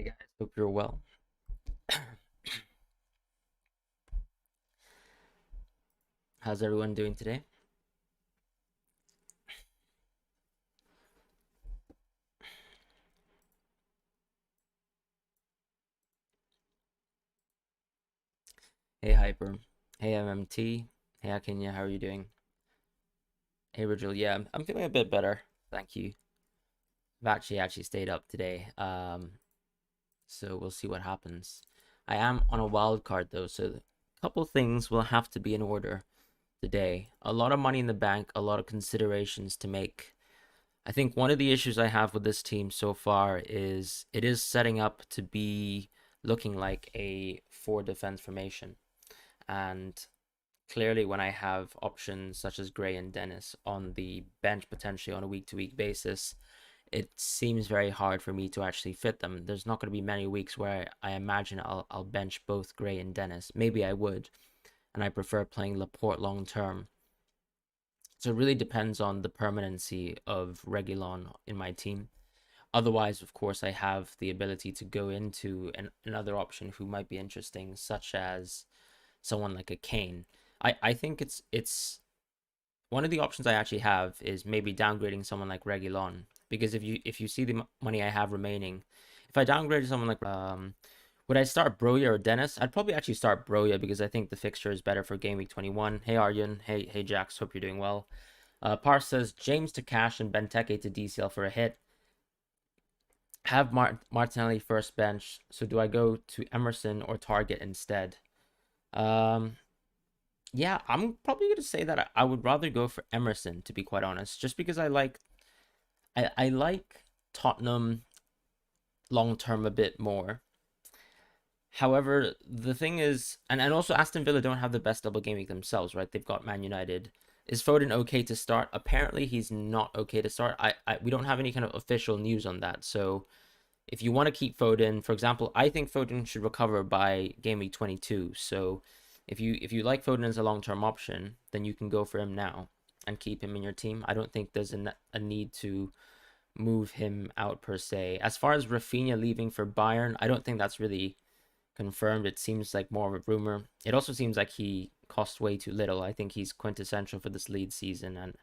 guys, hope you're well. How's everyone doing today? Hey Hyper, hey MMT, hey Akinya, how are you doing? Hey Virgil, yeah, I'm feeling a bit better, thank you. I've actually stayed up today, so we'll see what happens. I am on a wild card though, so a couple things will have to be in order today. A lot of money in the bank, a lot of considerations to make. I think one of the issues I have with this team so far is it is setting up to be looking like a four defense formation. And clearly, when I have options such as Gray and Dennis on the bench potentially on a week to week basis, it seems very hard for me to actually fit them. There's not going to be many weeks where I imagine I'll bench both Gray and Dennis. Maybe I would, and I prefer playing Laporte long term. So it really depends on the permanency of Reguilon in my team. Otherwise, of course, I have the ability to go into another option who might be interesting, such as someone like a Kane. I think it's one of the options I actually have is maybe downgrading someone like Reguilon, because if you see the money I have remaining, if I downgrade someone like would I start Broya or Dennis? I'd probably actually start Broya because I think the fixture is better for Game Week 21. Hey Aryan, hey Jax, hope you're doing well. Par says James to cash and Benteke to DCL for a hit. Have Martinelli first bench, so do I go to Emerson or Target instead? Um, yeah, I'm probably gonna say that I would rather go for Emerson, to be quite honest, just because I like Tottenham long term a bit more. However, the thing is, and also Aston Villa don't have the best double game week themselves, right? They've got Man United. Is Foden okay to start? Apparently, he's not okay to start. We don't have any kind of official news on that. So if you want to keep Foden, for example, I think Foden should recover by game week 22. So if you like Foden as a long term option, then you can go for him now and keep him in your team. I don't think there's a need to move him out per se. As far as Rafinha leaving for Bayern, I don't think that's really confirmed. It seems like more of a rumor. It also seems like he costs way too little. I think he's quintessential for this lead season,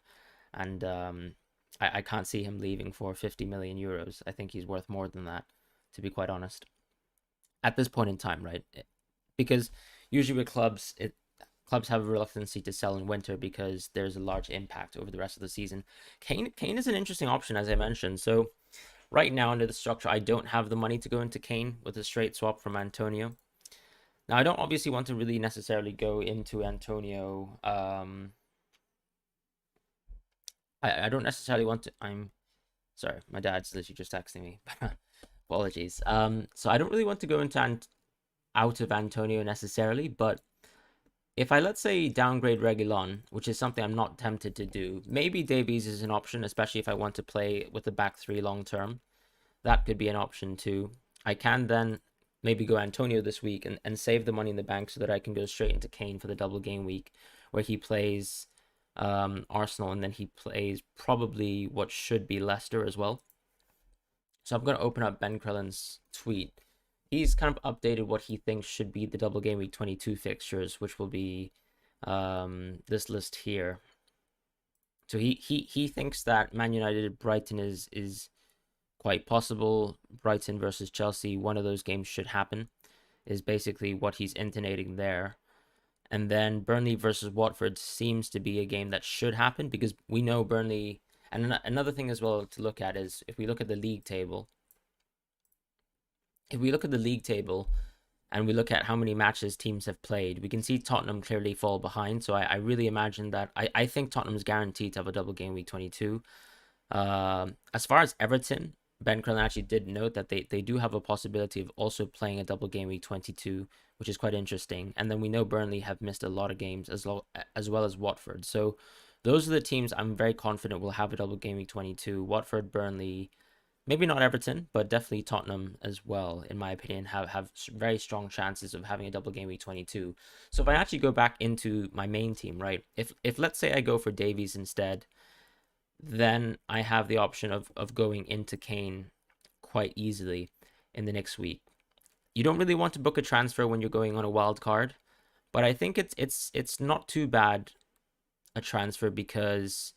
and I can't see him leaving for 50 million euros. I think he's worth more than that, to be quite honest, at this point in time, right? Because usually with clubs have a reluctancy to sell in winter because there's a large impact over the rest of the season. Kane is an interesting option, as I mentioned. So right now under the structure, I don't have the money to go into Kane with a straight swap from Antonio. Now I don't obviously want to really necessarily go into Antonio. I don't necessarily want to. I'm sorry, my dad's literally just texting me. Apologies. So I don't really want to go into out of Antonio necessarily, but if I, let's say, downgrade Reguilon, which is something I'm not tempted to do, maybe Davies is an option, especially if I want to play with the back three long term. That could be an option too. I can then maybe go Antonio this week and save the money in the bank so that I can go straight into Kane for the double game week where he plays Arsenal and then he plays probably what should be Leicester as well. So I'm going to open up Ben Krellen's tweet. He's kind of updated what he thinks should be the double game week 22 fixtures, which will be this list here. So he thinks that Man United Brighton is quite possible. Brighton versus Chelsea, one of those games should happen, is basically what he's intonating there. And then Burnley versus Watford seems to be a game that should happen because we know Burnley. And another thing as well to look at is if we look at the league table. If we look at the league table and we look at how many matches teams have played, we can see Tottenham clearly fall behind. So I really imagine that I think Tottenham's guaranteed to have a double game week 22. As far as Everton, Ben Crellin actually did note that they do have a possibility of also playing a double game week 22, which is quite interesting. And then we know Burnley have missed a lot of games as well as Watford. So those are the teams I'm very confident will have a double game week 22. Watford, Burnley, maybe not Everton, but definitely Tottenham as well, in my opinion, have very strong chances of having a double game week 22. So if I actually go back into my main team, right, if let's say I go for Davies instead, then I have the option of going into Kane quite easily. in the next week. You don't really want to book a transfer when you're going on a wild card, but I think it's not too bad a transfer because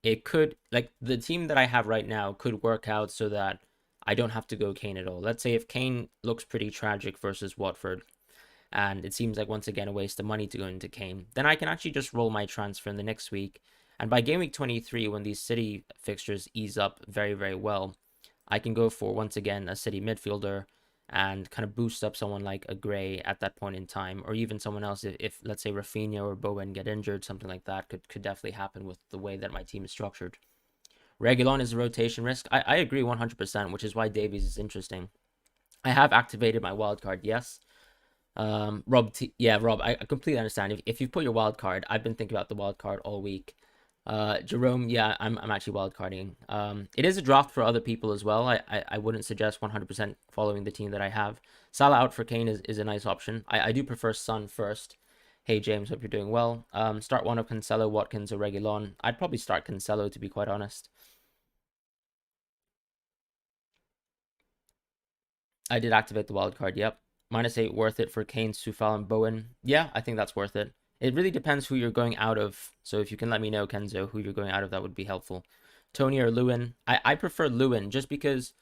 it could, like, the team that I have right now could work out so that I don't have to go Kane at all. Let's say if Kane looks pretty tragic versus Watford, and it seems like once again a waste of money to go into Kane, then I can actually just roll my transfer in the next week. And by game week 23, when these City fixtures ease up very, very well, I can go for once again a City midfielder and kind of boost up someone like a Gray at that point in time, or even someone else if let's say Rafinha or Bowen get injured, something like that could definitely happen with the way that my team is structured. Reguilon is a rotation risk. I agree 100%, which is why Davies is interesting. I have activated my wild card, yes. Rob, I completely understand. If you put your wild card, I've been thinking about the wild card all week. Jerome, yeah, I'm actually wild carding. It is a draft for other people as well. I wouldn't suggest 100% following the team that I have. Salah out for Kane is a nice option. I do prefer Son first. Hey James, hope you're doing well. Start one of Cancelo, Watkins, or Reguilon. I'd probably start Cancelo, to be quite honest. I did activate the wild card. Yep. -8 worth it for Kane, Sufal, and Bowen. Yeah, I think that's worth it. It really depends who you're going out of. So if you can let me know, Kenzo, who you're going out of, that would be helpful. Tony or Lewin. I prefer Lewin just because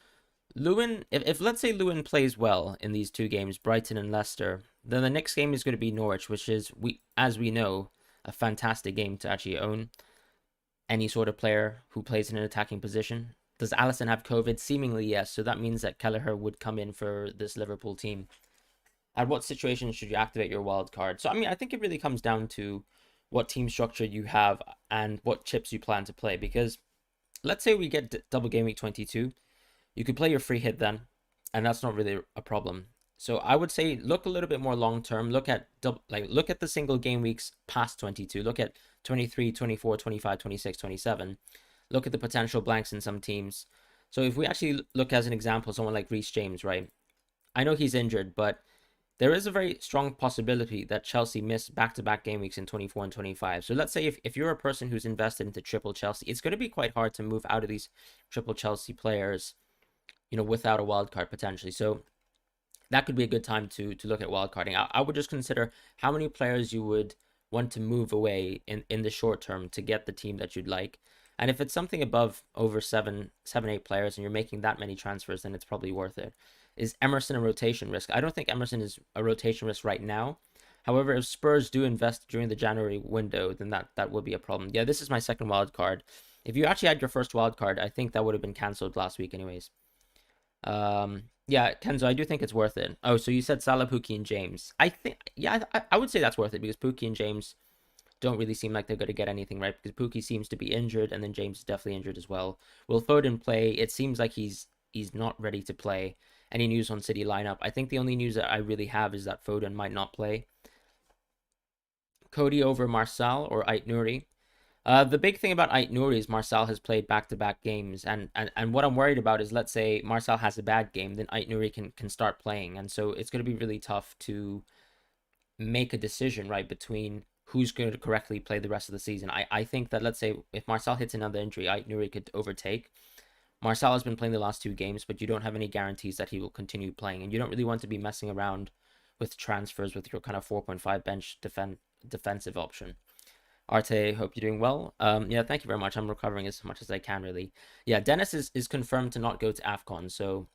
Lewin, if let's say Lewin plays well in these two games, Brighton and Leicester, then the next game is going to be Norwich, which is, as we know, a fantastic game to actually own any sort of player who plays in an attacking position. Does Alisson have COVID? Seemingly yes. So that means that Kelleher would come in for this Liverpool team. At what situation should you activate your wild card? So I mean, I think it really comes down to what team structure you have and what chips you plan to play. Because let's say we get double game week 22, you could play your free hit then, and that's not really a problem. So I would say look a little bit more long term. Look at look at the single game weeks past 22. Look at 23, 24, 25, 26, 27. Look at the potential blanks in some teams. So if we actually look as an example, someone like Reece James, right? I know he's injured, but there is a very strong possibility that Chelsea miss back-to-back game weeks in 24 and 25. So let's say if you're a person who's invested into triple Chelsea, it's going to be quite hard to move out of these triple Chelsea players, without a wild card potentially. So that could be a good time to look at wildcarding. I would just consider how many players you would want to move away in the short term to get the team that you'd like. And if it's something above over 8 players and you're making that many transfers, then it's probably worth it. Is Emerson a rotation risk? I don't think Emerson is a rotation risk right now. However, if Spurs do invest during the January window, then that would be a problem. Yeah, this is my second wild card. If you actually had your first wild card, I think that would have been cancelled last week anyways. Yeah, Kenzo, I do think it's worth it. Oh, so you said Salah, Pookie, and James. I think, yeah, I would say that's worth it because Pookie and James don't really seem like they're going to get anything, right? Because Pookie seems to be injured, and then James is definitely injured as well. Will Foden play? It seems like he's not ready to play. Any news on City lineup? I think the only news that I really have is that Foden might not play. Cody over Marçal or Ait Nouri. The big thing about Ait Nouri is Marçal has played back-to-back games, and what I'm worried about is, let's say Marçal has a bad game, then Ait Nouri can start playing, and so it's going to be really tough to make a decision, right, between who's going to correctly play the rest of the season. I think that, let's say, if Marçal hits another injury, Ait Nouri could overtake. Marçal has been playing the last 2 games, but you don't have any guarantees that he will continue playing, and you don't really want to be messing around with transfers with your kind of 4.5 bench defensive option. Arte, hope you're doing well. Yeah, thank you very much. I'm recovering as much as I can, really. Yeah, Dennis is confirmed to not go to AFCON, so...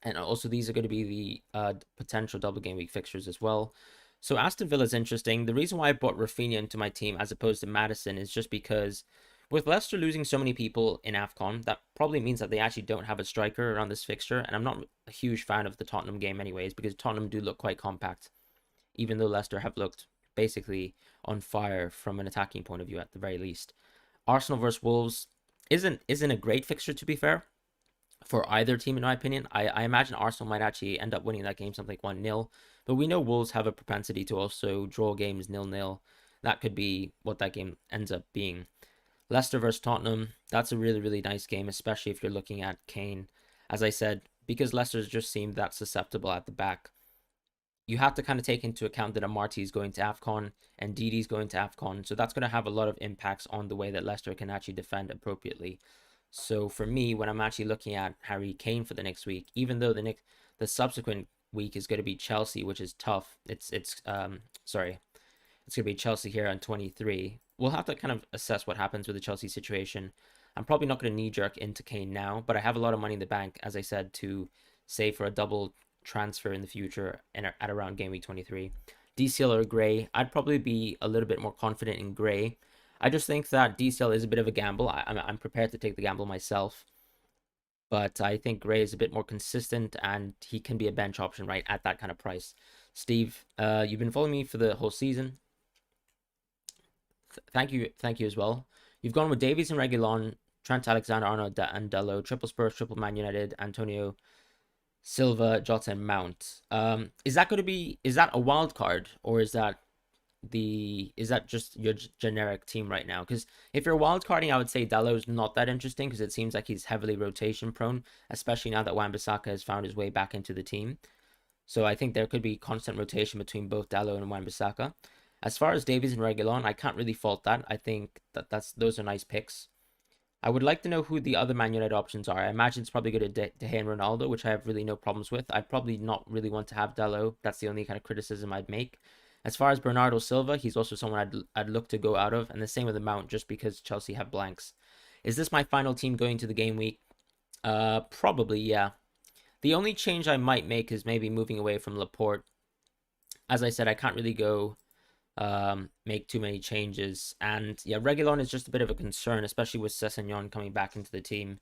And also, these are going to be the potential double game week fixtures as well. So Aston Villa is interesting. The reason why I brought Rafinha into my team as opposed to Maddison is just because with Leicester losing so many people in AFCON, that probably means that they actually don't have a striker around this fixture. And I'm not a huge fan of the Tottenham game anyways, because Tottenham do look quite compact, even though Leicester have looked basically on fire from an attacking point of view at the very least. Arsenal versus Wolves isn't a great fixture, to be fair, for either team in my opinion. I imagine Arsenal might actually end up winning that game something like 1-0, but we know Wolves have a propensity to also draw games 0-0. That could be what that game ends up being. Leicester versus Tottenham, that's a really, really nice game, especially if you're looking at Kane. As I said, because Leicester's just seemed that susceptible at the back, you have to kind of take into account that Amarty is going to AFCON and Didi's going to AFCON. So that's going to have a lot of impacts on the way that Leicester can actually defend appropriately. So for me, when I'm actually looking at Harry Kane for the next week, even though the subsequent week is going to be Chelsea, which is tough. Sorry, it's going to be Chelsea here on 23. We'll have to kind of assess what happens with the Chelsea situation. I'm probably not going to knee jerk into Kane now, but I have a lot of money in the bank, as I said, to save for a double transfer in the future and at around game week 23. DCL or Gray, I'd probably be a little bit more confident in Gray. I just think that DCL is a bit of a gamble. I'm prepared to take the gamble myself, but I think Gray is a bit more consistent and he can be a bench option right at that kind of price. Steve, you've been following me for the whole season. Thank you as well. You've gone with Davies and Reguilon, Trent Alexander-Arnold and Dello, triple Spurs, triple Man United, Antonio Silva, Jota, and Mount. Is that a wild card, or is that just your generic team right now? Because if you're wild carding, I would say Dalot's not that interesting because it seems like he's heavily rotation prone, especially now that Wan-Bissaka has found his way back into the team. So I think there could be constant rotation between both Dalot and Wan-Bissaka. As far as Davies and Reguilon, I can't really fault that. I think those are nice picks. I would like to know who the other Man United options are. I imagine it's probably good at De Gea and Ronaldo, which I have really no problems with. I'd probably not really want to have Dalot. That's the only kind of criticism I'd make. As far as Bernardo Silva, he's also someone I'd look to go out of, and the same with the Mount, just because Chelsea have blanks. Is this my final team going to the game week? Probably, yeah. The only change I might make is maybe moving away from Laporte. As I said, I can't really go make too many changes. And yeah, Reguilon is just a bit of a concern, especially with Sessegnon coming back into the team.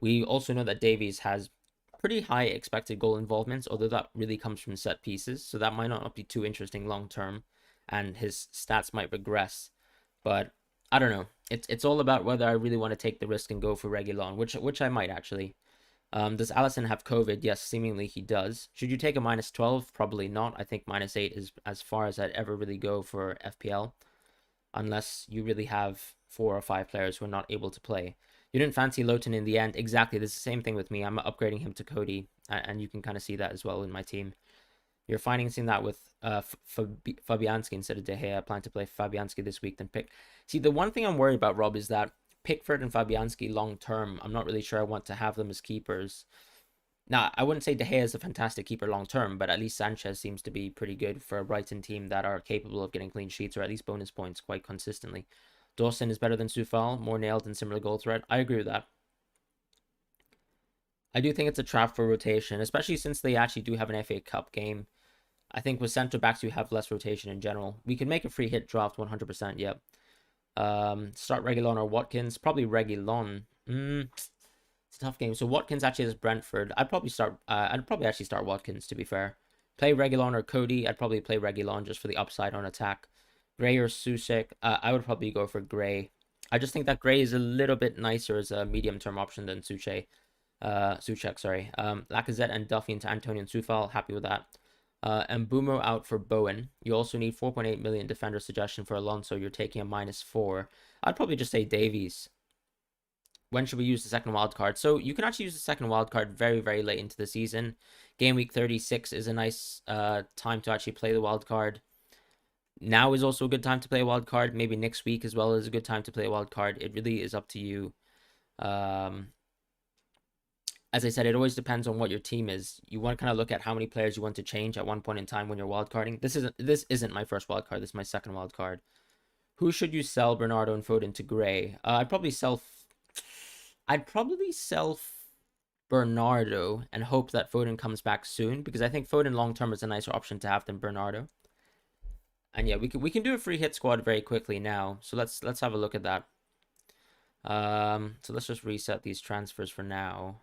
We also know that Davies has pretty high expected goal involvements, although that really comes from set pieces, so that might not be too interesting long term, and his stats might regress. But I don't know. It's all about whether I really want to take the risk and go for Reguilon, which I might actually. Does Alisson have COVID? Yes, seemingly he does. Should you take a -12? Probably not. I think -8 is as far as I'd ever really go for FPL, unless you really have 4 or 5 players who are not able to play. You didn't fancy Lowton in the end. Exactly. This is the same thing with me. I'm upgrading him to Cody, and you can kind of see that as well in my team. You're financing that with Fabianski instead of De Gea. I plan to play Fabianski this week, then pick. See, the one thing I'm worried about, Rob, is that Pickford and Fabianski long term, I'm not really sure I want to have them as keepers. Now, I wouldn't say De Gea is a fantastic keeper long term, but at least Sanchez seems to be pretty good for a Brighton team that are capable of getting clean sheets or at least bonus points quite consistently. Dawson is better than Soufal, more nailed and similar goal threat. I agree with that. I do think it's a trap for rotation, especially since they actually do have an FA Cup game. I think with centre backs, we have less rotation in general. We could make a free hit draft 100%, yep. Start Reguilon or Watkins. Probably Reguilon. It's a tough game. So Watkins actually has Brentford. I'd probably actually start Watkins, to be fair. Play Reguilon or Cody. I'd probably play Reguilon just for the upside on attack. Gray or Soucek. I would probably go for Gray. I just think that Gray is a little bit nicer as a medium-term option than Soucek. Lacazette and Duffy into Antonio and Soufal. Happy with that. And Boomer out for Bowen. You also need 4.8 million defender suggestion for Alonso. You're taking a -4. I'd probably just say Davies. When should we use the second wildcard? So you can actually use the second wildcard very, very late into the season. Game week 36 is a nice time to actually play the wildcard. Now is also a good time to play a wildcard. Maybe next week as well is a good time to play a wildcard. It really is up to you. As I said, it always depends on what your team is. You want to kind of look at how many players you want to change at one point in time when you're wildcarding. This isn't my first wildcard. This is my second wildcard. Who should you sell Bernardo and Foden to Gray? I'd probably sell Bernardo and hope that Foden comes back soon, because I think Foden long term is a nicer option to have than Bernardo. And yeah, we can do a free hit squad very quickly now. So let's have a look at that. So let's just reset these transfers for now.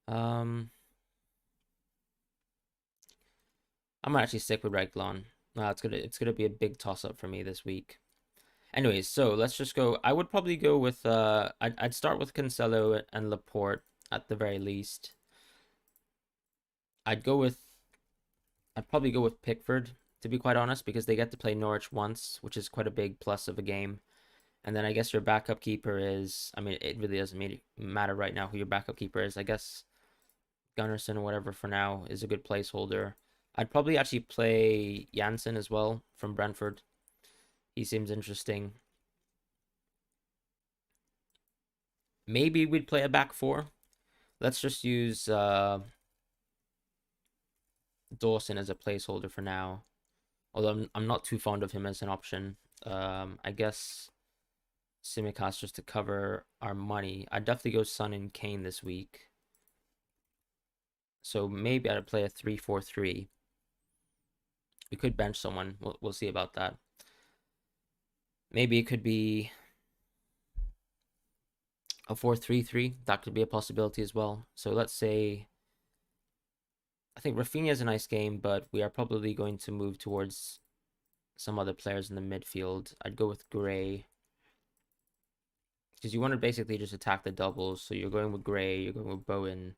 I might actually stick with Reguilon. It's gonna be a big toss up for me this week. Anyways, so let's just go. I would probably go with I'd start with Cancelo and Laporte at the very least. I'd probably go with Pickford, to be quite honest, because they get to play Norwich once, which is quite a big plus of a game. And then I guess your backup keeper is, I mean, it really doesn't matter right now who your backup keeper is. I guess Gunnarsson or whatever for now is a good placeholder. I'd probably actually play Janssen as well from Brentford. He seems interesting. Maybe we'd play a back four. Let's just use Dawson as a placeholder for now. Although I'm not too fond of him as an option. I guess Simicast just to cover our money. I'd definitely go Son and Kane this week. So maybe I'd play a 3-4-3. We could bench someone. We'll see about that. Maybe it could be a 4-3-3. That could be a possibility as well. So let's say, I think Rafinha is a nice game, but we are probably going to move towards some other players in the midfield. I'd go with Gray, because you want to basically just attack the doubles. So you're going with Gray, you're going with Bowen.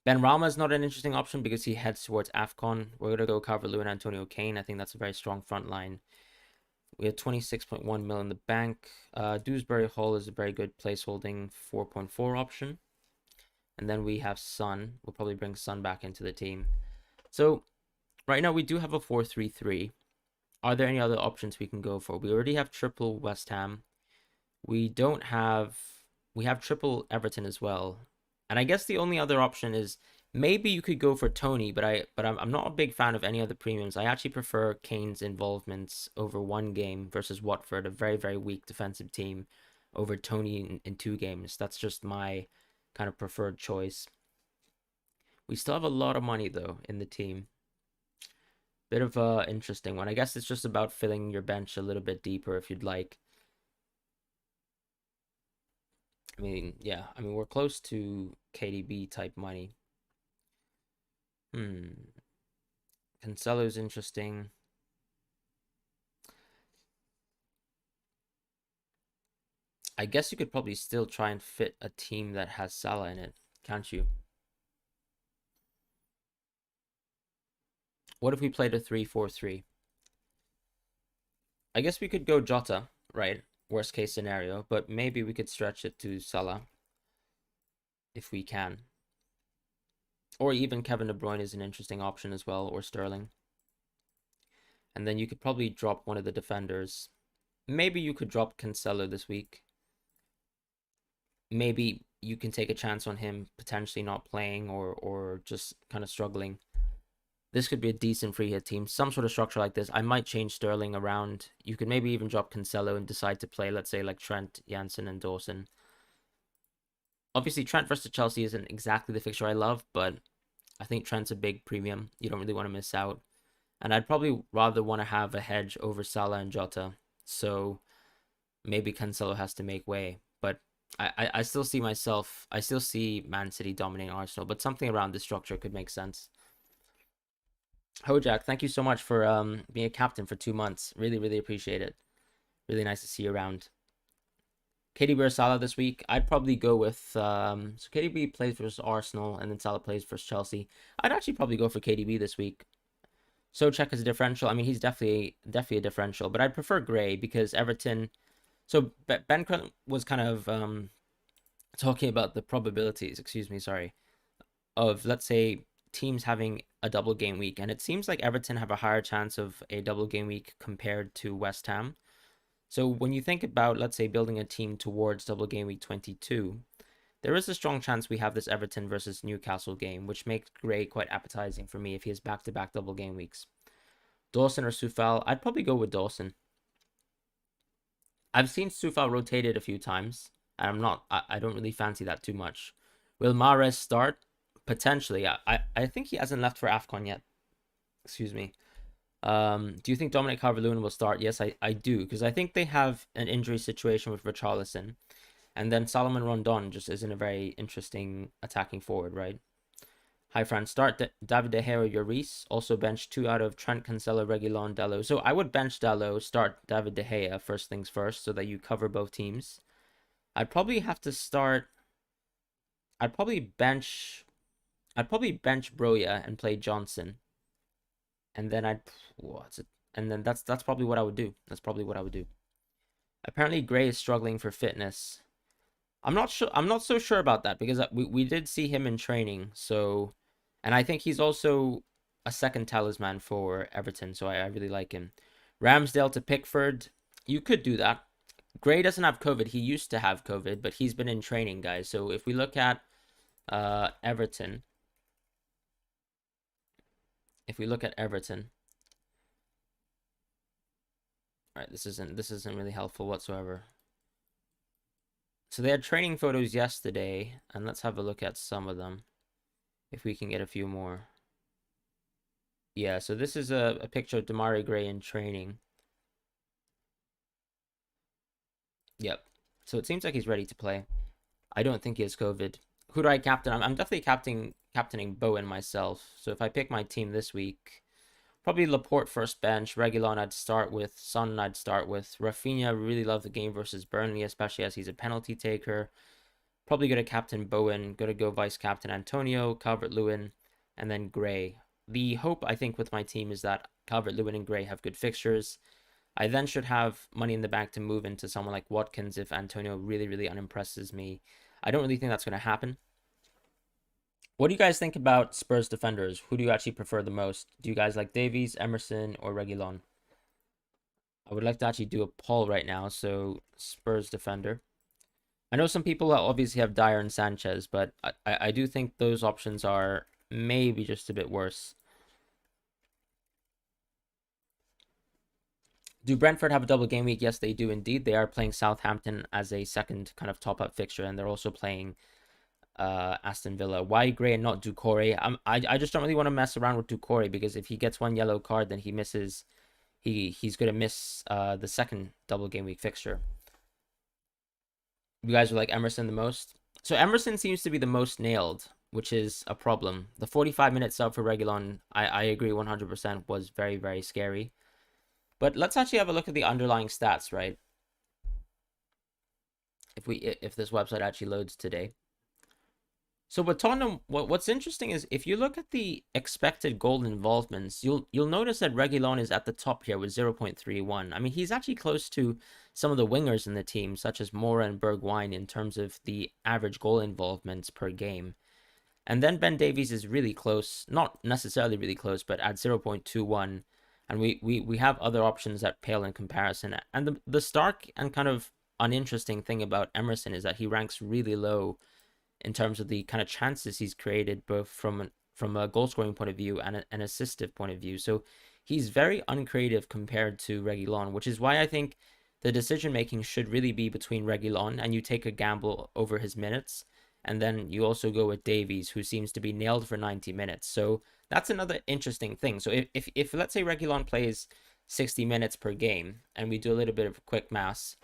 Ben Rama is not an interesting option because he heads towards AFCON. We're going to go Calvert-Lewin and Antonio Kane. I think that's a very strong front line. We have 26.1 mil in the bank. Dewsbury Hall is a very good placeholding 4.4 option. And then we have Son. We'll probably bring Son back into the team. So right now we do have a 4-3-3. Are there any other options we can go for? We already have triple West Ham. We have triple Everton as well. And I guess the only other option is maybe you could go for Tony, but I'm not a big fan of any other premiums. I actually prefer Kane's involvements over one game versus Watford, a very, very weak defensive team, over Tony in 2 games. That's just my kind of preferred choice. We still have a lot of money though in the team. Bit of a interesting one. I guess it's just about filling your bench a little bit deeper if you'd like. I mean, yeah. I mean, we're close to KDB type money. Cancelo's interesting. I guess you could probably still try and fit a team that has Salah in it, can't you? What if we played a 3-4-3? I guess we could go Jota, right? Worst case scenario, but maybe we could stretch it to Salah if we can. Or even Kevin De Bruyne is an interesting option as well, or Sterling. And then you could probably drop one of the defenders. Maybe you could drop Cancelo this week. Maybe you can take a chance on him potentially not playing or just kind of struggling. This could be a decent free hit team. Some sort of structure like this. I might change Sterling around. You could maybe even drop Cancelo and decide to play, let's say, like Trent, Janssen, and Dawson. Obviously, Trent versus Chelsea isn't exactly the fixture I love, but I think Trent's a big premium. You don't really want to miss out. And I'd probably rather want to have a hedge over Salah and Jota. So maybe Cancelo has to make way. But I still see Man City dominating Arsenal, but something around this structure could make sense. Hojak, thank you so much for being a captain for 2 months. Really, really appreciate it. Really nice to see you around. KDB or Salah this week? I'd probably go with so KDB plays versus Arsenal and then Salah plays versus Chelsea. I'd actually probably go for KDB this week. Socek is a differential. I mean, he's definitely a differential, but I'd prefer Gray because Everton. So Ben was kind of talking about the probabilities. Excuse me, sorry, of let's say teams having a double game week, and it seems like Everton have a higher chance of a double game week compared to West Ham. So when you think about, let's say, building a team towards double game week 22, there is a strong chance we have this Everton versus Newcastle game, which makes Gray quite appetizing for me if he has back-to-back double game weeks. Dawson or Soufal? I'd probably go with Dawson. I've seen Soufal rotated a few times, and I don't really fancy that too much. Will Mahrez start? Potentially. I think he hasn't left for AFCON yet. Excuse me. Do you think Dominic Calvert-Lewin will start? Yes, I do, because I think they have an injury situation with Richarlison. And then Salomon Rondon just isn't a very interesting attacking forward, right? Hi, Fran. Start David De Gea or Lloris. Also bench 2 out of Trent, Cancelo, Reguilon, Dalot. So I would bench Dalot, start David De Gea first things first, so that you cover both teams. I'd probably have to start. I'd probably bench Broya and play Johnson. And then that's probably what I would do. That's probably what I would do. Apparently Gray is struggling for fitness. I'm not so sure about that because we did see him in training. So, and I think he's also a second talisman for Everton. So I really like him. Ramsdale to Pickford. You could do that. Gray doesn't have COVID. He used to have COVID, but he's been in training, guys. So if we look at Everton, all right, this isn't really helpful whatsoever. So they had training photos yesterday, and let's have a look at some of them, if we can get a few more. Yeah, so this is a picture of Demarai Gray in training. Yep. So it seems like he's ready to play. I don't think he has COVID. Who do I captain? I'm definitely captaining Bowen myself. So if I pick my team this week, probably Laporte first bench. Reguilon I'd start with. Son I'd start with. Rafinha, really love the game versus Burnley, especially as he's a penalty taker. Probably going to captain Bowen. Going to go vice captain Antonio, Calvert-Lewin, and then Gray. The hope, I think, with my team is that Calvert-Lewin and Gray have good fixtures. I then should have money in the bank to move into someone like Watkins if Antonio really, really unimpresses me. I don't really think that's going to happen. What do you guys think about Spurs defenders? Who do you actually prefer the most? Do you guys like Davies, Emerson, or Reguilon? I would like to actually do a poll right now. So Spurs defender. I know some people obviously have Dyer and Sanchez, but I do think those options are maybe just a bit worse. Do Brentford have a double game week? Yes, they do indeed. They are playing Southampton as a second kind of top-up fixture, and they're also playing Aston Villa. Why Gray and not Doucouré? I just don't really want to mess around with Doucouré because if he gets one yellow card, then he's going to miss the second double game week fixture. You guys are like Emerson the most? So Emerson seems to be the most nailed, which is a problem. The 45-minute sub for Reguilon, I agree 100%, was very, very scary. But let's actually have a look at the underlying stats, right? If this website actually loads today. So with Tottenham, what's interesting is if you look at the expected goal involvements, you'll notice that Reguilon is at the top here with 0.31. I mean, he's actually close to some of the wingers in the team, such as Moura and Bergwijn, in terms of the average goal involvements per game. And then Ben Davies is really close, not necessarily really close, but at 0.21. And we have other options that pale in comparison. And the stark and kind of uninteresting thing about Emerson is that he ranks really low in terms of the kind of chances he's created, both from a goal scoring point of view and an assistive point of view. So he's very uncreative compared to Reguilon, which is why I think the decision making should really be between Reguilon and you take a gamble over his minutes. And then you also go with Davies, who seems to be nailed for 90 minutes. So that's another interesting thing. So if let's say Reguilon plays 60 minutes per game, and we do a little bit of quick maths.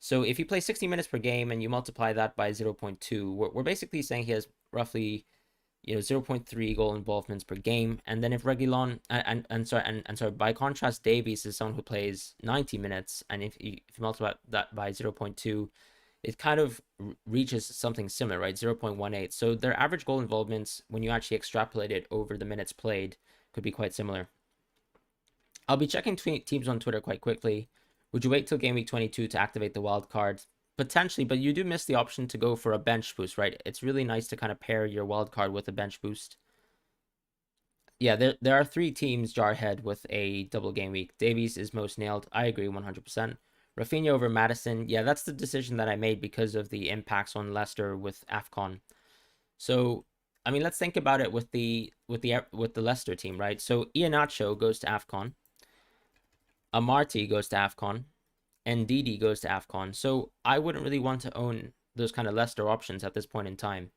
So if you play 60 minutes per game and you multiply that by 0.2, we're basically saying he has roughly 0.3 goal involvements per game. And then if Reguilon sorry, by contrast, Davies is someone who plays 90 minutes, and if you multiply that by 0.2, it kind of reaches something similar, right? 0.18. So their average goal involvements, when you actually extrapolate it over the minutes played, could be quite similar. I'll be checking teams on Twitter quite quickly. Would you wait till game week 22 to activate the wild card? Potentially, but you do miss the option to go for a bench boost, right? It's really nice to kind of pair your wild card with a bench boost. Yeah, there are 3 teams Jarhead with a double game week. Davies is most nailed. I agree 100%. Rafinha over Maddison. Yeah, that's the decision that I made because of the impacts on Leicester with AFCON. So, I mean, let's think about it with the Leicester team, right? So Iheanacho goes to AFCON. Amarty goes to AFCON. Ndidi goes to AFCON. So I wouldn't really want to own those kind of Leicester options at this point in time.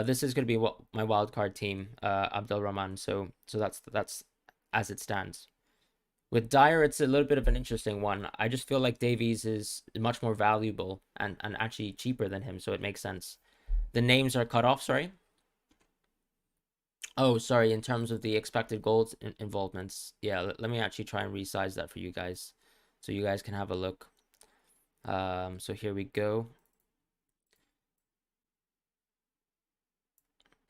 This is going to be my wildcard team, Abdul Rahman. So that's as it stands. With Dyer, it's a little bit of an interesting one. I just feel like Davies is much more valuable and actually cheaper than him, so it makes sense. The names are cut off, sorry. Oh, sorry, in terms of the expected goals involvements. Yeah, let me actually try and resize that for you guys so you guys can have a look. So here we go.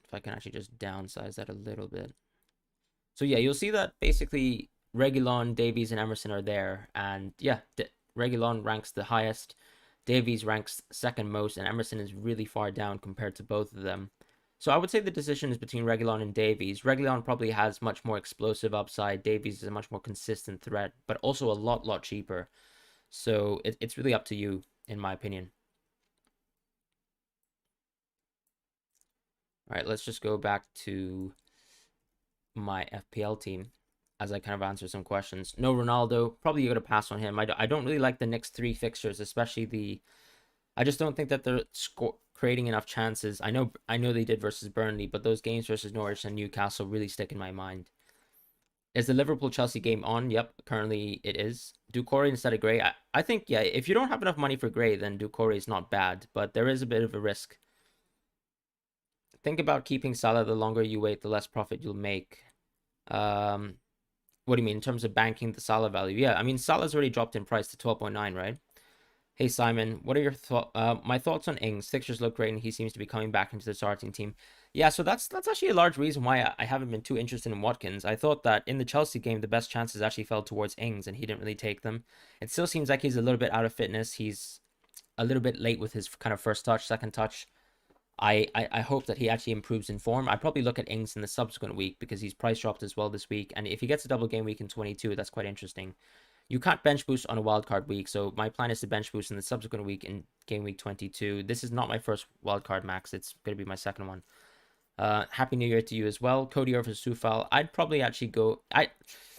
If I can actually just downsize that a little bit. So yeah, you'll see that basically Reguilon, Davies, and Emerson are there. And yeah, Reguilon ranks the highest. Davies ranks second most, and Emerson is really far down compared to both of them. So I would say the decision is between Reguilon and Davies. Reguilon probably has much more explosive upside. Davies is a much more consistent threat, but also a lot cheaper. So it's really up to you, in my opinion. All right, let's just go back to my FPL team as I kind of answer some questions. No Ronaldo, probably you're going to pass on him. I don't really like the next three fixtures, especially the. I just don't think that they're creating enough chances. I know they did versus Burnley, but those games versus Norwich and Newcastle really stick in my mind. Is the Liverpool Chelsea game on? Yep, currently it is. Doucouré instead of Gray. I think, yeah, if you don't have enough money for Gray, then Doucouré is not bad, but there is a bit of a risk. Think about keeping Salah. The longer you wait, the less profit you'll make. What do you mean in terms of banking the Salah value? Yeah, I mean Salah's already dropped in price to 12.9, right? Hey Simon, what are your thoughts? My thoughts on Ings. Fixtures look great, and he seems to be coming back into the starting team. Yeah, so that's actually a large reason why I haven't been too interested in Watkins. I thought that in the Chelsea game, the best chances actually fell towards Ings, and he didn't really take them. It still seems like he's a little bit out of fitness. He's a little bit late with his kind of first touch, second touch. I hope that he actually improves in form. I'd probably look at Ings in the subsequent week because he's price dropped as well this week. And if he gets a double game week in 22, that's quite interesting. You can't bench boost on a wildcard week, so my plan is to bench boost in the subsequent week in game week 22. This is not my first wildcard max. It's going to be my second one. Happy New Year to you as well. Cody over Sufal. I'd probably actually go.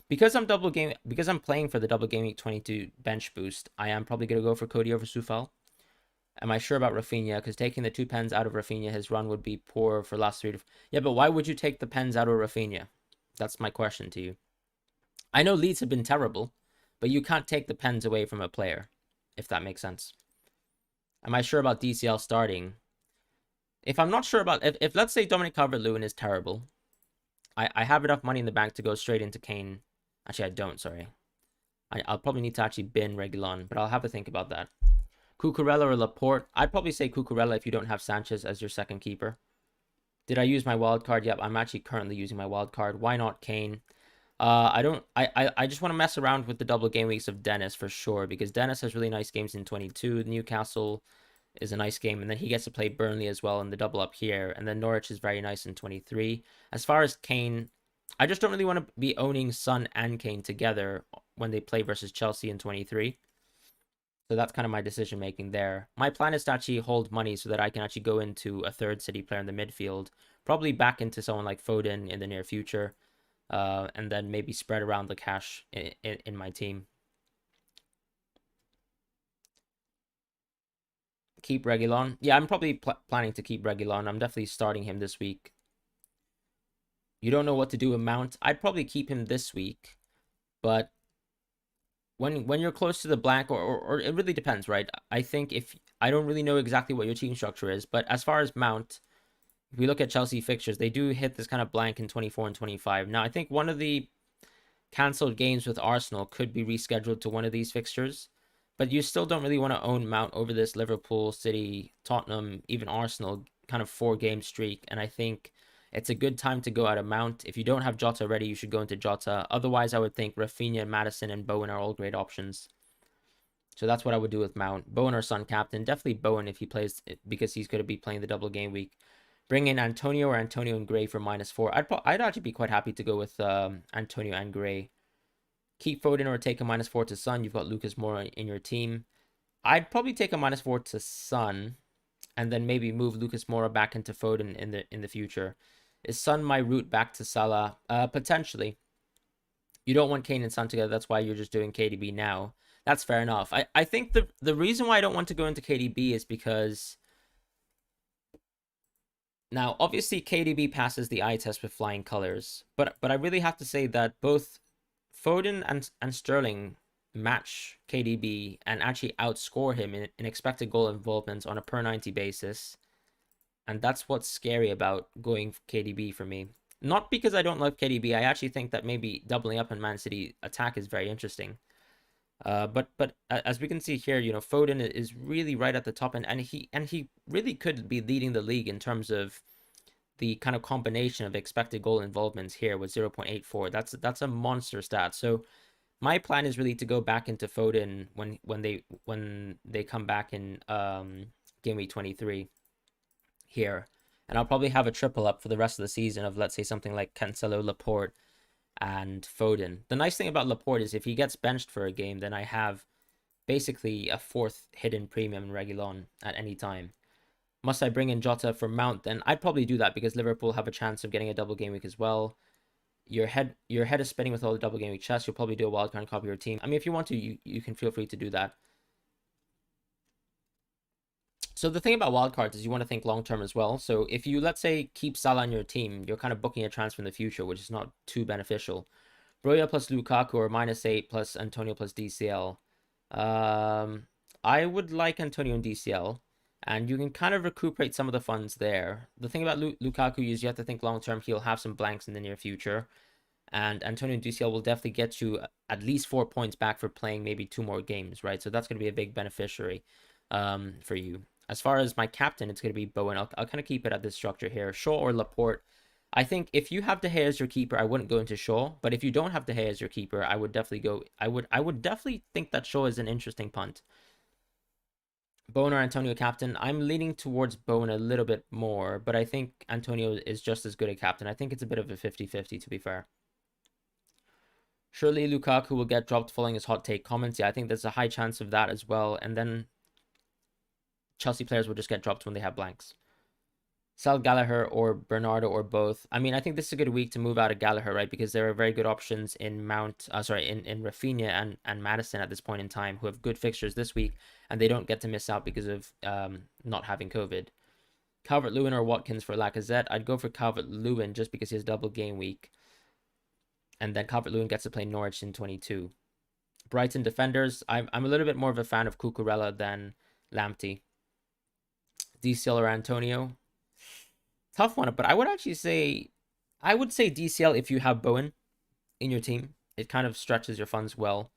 Because I'm playing for the double game week 22 bench boost. I am probably going to go for Cody over Sufal. Am I sure about Rafinha? Because taking the 2 pens out of Rafinha, his run would be poor for last 3 to. Yeah, but why would you take the pens out of Rafinha? That's my question to you. I know Leeds have been terrible, but you can't take the pens away from a player, if that makes sense. Am I sure about DCL starting? If I'm not sure about if let's say Dominic Calvert-Lewin is terrible, I have enough money in the bank to go straight into Kane. Actually, I don't. Sorry, I'll probably need to actually bin Reguilon, but I'll have to think about that. Cucurella or Laporte? I'd probably say Cucurella if you don't have Sanchez as your second keeper. Did I use my wild card? Yep, I'm actually currently using my wild card. Why not Kane? I just want to mess around with the double game weeks of Dennis for sure, because Dennis has really nice games in 22. Newcastle is a nice game, and then he gets to play Burnley as well in the double up here, and then Norwich is very nice in 23. As far as Kane, I just don't really want to be owning Son and Kane together when they play versus Chelsea in 23. So that's kind of my decision making there. My plan is to actually hold money so that I can actually go into a third City player in the midfield, probably back into someone like Foden in the near future, and then maybe spread around the cash in my team. Keep Reguilon. Yeah, I'm probably planning to keep Reguilon. I'm definitely starting him this week. You don't know what to do with Mount. I'd probably keep him this week, but when you're close to the blank, or it really depends, right? I think if I don't really know exactly what your team structure is, but as far as Mount, if we look at Chelsea fixtures, they do hit this kind of blank in 24 and 25. Now, I think one of the cancelled games with Arsenal could be rescheduled to one of these fixtures, but you still don't really want to own Mount over this Liverpool, City, Tottenham, even Arsenal kind of 4-game streak. And I think it's a good time to go out of Mount. If you don't have Jota ready, you should go into Jota. Otherwise, I would think Rafinha, Maddison, and Bowen are all great options. So that's what I would do with Mount. Bowen or Son captain. Definitely Bowen if he plays, because he's going to be playing the double game week. Bring in Antonio or Antonio and Gray for -4. I'd actually be quite happy to go with Antonio and Gray. Keep Foden or take a -4 to Son. You've got Lucas Moura in your team. I'd probably take a -4 to Son, and then maybe move Lucas Moura back into Foden in the future. Is Son my route back to Salah? Potentially. You don't want Kane and Son together. That's why you're just doing KDB now. That's fair enough. I think the reason why I don't want to go into KDB is because now obviously KDB passes the eye test with flying colors, but I really have to say that both Foden and Sterling match KDB and actually outscore him in expected goal involvement on a per 90 basis. And that's what's scary about going KDB for me. Not because I don't love KDB. I actually think that maybe doubling up in Man City attack is very interesting. But as we can see here, Foden is really right at the top, and he really could be leading the league in terms of the kind of combination of expected goal involvements here with 0.84. That's a monster stat. So my plan is really to go back into Foden when they come back in game week 23 here, and I'll probably have a triple up for the rest of the season of, let's say, something like Cancelo, Laporte, and Foden. The nice thing about Laporte is if he gets benched for a game, then I have basically a fourth hidden premium in Reguilon at any time. Must I bring in Jota for Mount? Then I'd probably do that because Liverpool have a chance of getting a double game week as well. Your head is spinning with all the double game week chests. You'll probably do a wildcard and copy your team. I mean, if you want to, you can feel free to do that. So the thing about wildcards is you want to think long term as well. So if you, let's say, keep Salah on your team, you're kind of booking a transfer in the future, which is not too beneficial. Broya plus Lukaku or -8 plus Antonio plus DCL. I would like Antonio and DCL, and you can kind of recuperate some of the funds there. The thing about Lukaku is you have to think long term. He'll have some blanks in the near future, and Antonio and DCL will definitely get you at least 4 points back for playing maybe 2 more games, right? So that's going to be a big beneficiary for you. As far as my captain, it's going to be Bowen. I'll kind of keep it at this structure here. Shaw or Laporte. I think if you have De Gea as your keeper, I wouldn't go into Shaw. But if you don't have De Gea as your keeper, I would definitely go. I would definitely think that Shaw is an interesting punt. Bowen or Antonio captain. I'm leaning towards Bowen a little bit more, but I think Antonio is just as good a captain. I think it's a bit of a 50-50 to be fair. Surely Lukaku will get dropped following his hot take comments. Yeah, I think there's a high chance of that as well. And then Chelsea players will just get dropped when they have blanks. Sell Gallagher or Bernardo or both. I mean, I think this is a good week to move out of Gallagher, right? Because there are very good options in in Rafinha and Madison at this point in time who have good fixtures this week, and they don't get to miss out because of not having COVID. Calvert-Lewin or Watkins for Lacazette. I'd go for Calvert-Lewin just because he has double game week. And then Calvert-Lewin gets to play Norwich in 22. Brighton Defenders. I'm a little bit more of a fan of Cucurella than Lamptey. DCL or Antonio. Tough one, but I would actually say, DCL if you have Bowen in your team. It kind of stretches your funds well.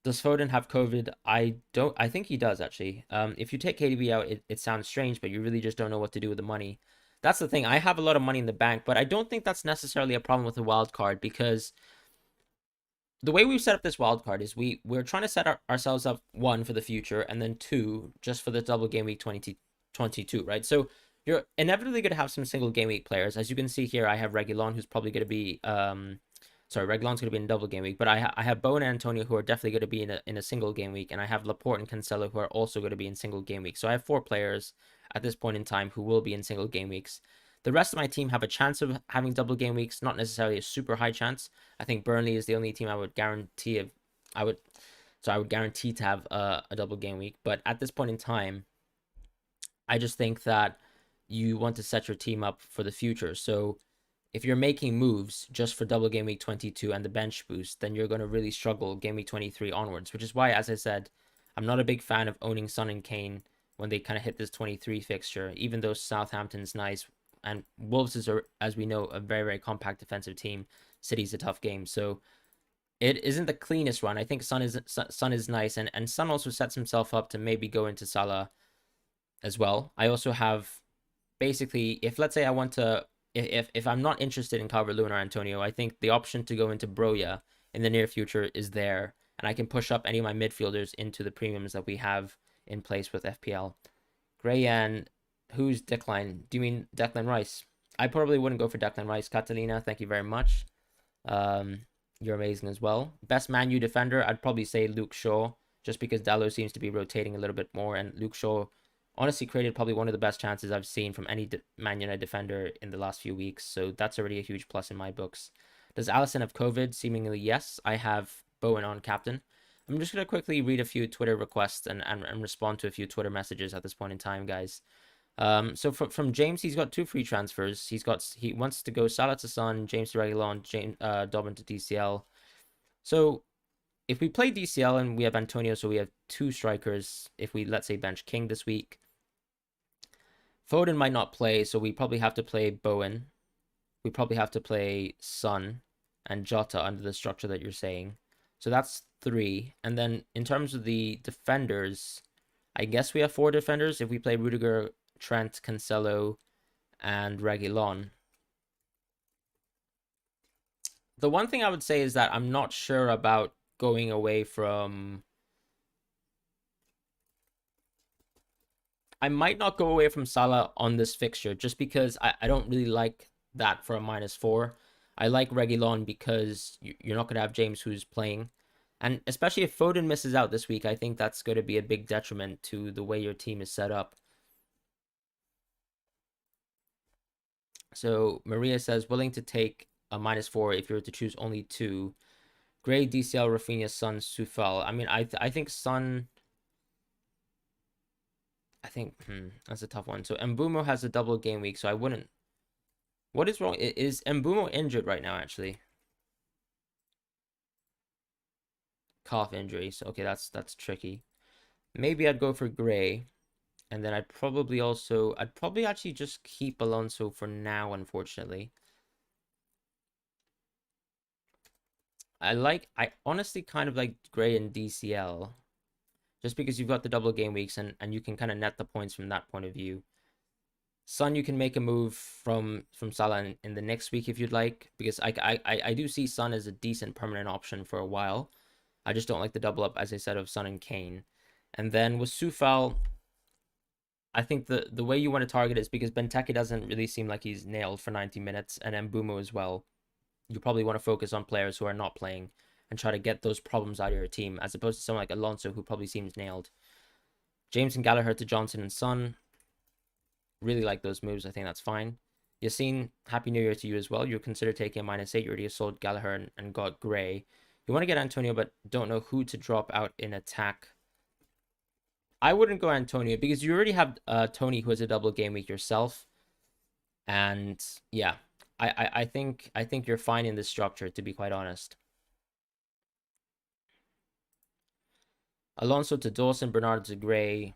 Does Foden have COVID? I think he does actually. If you take KDB out, it sounds strange, but you really just don't know what to do with the money. That's the thing. I have a lot of money in the bank, but I don't think that's necessarily a problem with the wild card because the way we've set up this wild card is we're trying to set ourselves up, 1, for the future, and then 2, just for the double game week 2022, right? So you're inevitably going to have some single game week players. As you can see here, I have Reguilon, who's probably going to be Reguilon's going to be in double game week, but I have Bowen and Antonio, who are definitely going to be in a single game week, and I have Laporte and Cancelo, who are also going to be in single game week. So I have 4 players at this point in time who will be in single game weeks. The rest of my team have a chance of having double game weeks, not necessarily a super high chance. I think Burnley is the only team I would guarantee to have a double game week. But at this point in time, I just think that you want to set your team up for the future. So if you're making moves just for double game week 22 and the bench boost, then you're going to really struggle game week 23 onwards, which is why, as I said, I'm not a big fan of owning Son and Kane when they kind of hit this 23 fixture, even though Southampton's nice and Wolves is, as we know, a very, very compact defensive team. City's a tough game. So it isn't the cleanest run. I think Son is nice, and Son also sets himself up to maybe go into Salah as well. I also have, basically, if let's say I want to, if I'm not interested in Calvert-Lewin or Antonio, I think the option to go into Broya in the near future is there, and I can push up any of my midfielders into the premiums that we have in place with FPL. Grayan, who's Declan? Do you mean Declan Rice? I probably wouldn't go for Declan Rice. Catalina, thank you very much. You're amazing as well. Best Man U defender, I'd probably say Luke Shaw, just because Dalot seems to be rotating a little bit more, and Luke Shaw honestly created probably one of the best chances I've seen from any Man United defender in the last few weeks, so that's already a huge plus in my books. Does Alisson have COVID? Seemingly yes. I have Bowen on captain. I'm just going to quickly read a few Twitter requests and respond to a few Twitter messages at this point in time, guys. So from James, he's got 2 free transfers. He wants to go Salah to Son, James to Reguilon, Dobbin to DCL. So if we play DCL and we have Antonio, so we have 2 strikers. If we, let's say, bench King this week, Foden might not play, so we probably have to play Bowen. We probably have to play Son and Jota under the structure that you're saying. So that's 3. And then in terms of the defenders, I guess we have 4 defenders if we play Rudiger, Trent, Cancelo, and Reguilon. The one thing I would say is that I'm not sure about going away from... I might not go away from Salah on this fixture just because I don't really like that for a -4. I like Reguilon because you're not going to have James who's playing. And especially if Foden misses out this week, I think that's going to be a big detriment to the way your team is set up. So Maria says, willing to take a -4 if you were to choose only two. Gray, DCL, Rafinha, Son, Sufal. I mean, I think Son. I think that's a tough one. So Mbumo has a double game week, so I wouldn't. What is wrong? Is Mbumo injured right now? Actually, calf injury. So okay, that's tricky. Maybe I'd go for Gray, and then I'd probably actually just keep Alonso for now. Unfortunately, I honestly kind of like Gray and DCL, just because you've got the double game weeks and you can kind of net the points from that point of view. Son, you can make a move from Salah in the next week if you'd like, because I do see Son as a decent permanent option for a while. I just don't like the double up, as I said, of Son and Kane. And then with Sufal, I think the way you want to target is because Benteke doesn't really seem like he's nailed for 90 minutes, and Mbumo as well. You probably want to focus on players who are not playing and try to get those problems out of your team, as opposed to someone like Alonso, who probably seems nailed. James and Gallagher to Johnson and Son. Really like those moves. I think that's fine. Yassine, Happy New Year to you as well. You consider taking a -8. You already sold Gallagher and got Gray. You want to get Antonio, but don't know who to drop out in attack. I wouldn't go Antonio because you already have Tony, who has a double game week yourself. And yeah, I think you're fine in this structure, to be quite honest. Alonso to Dawson, Bernardo to Gray.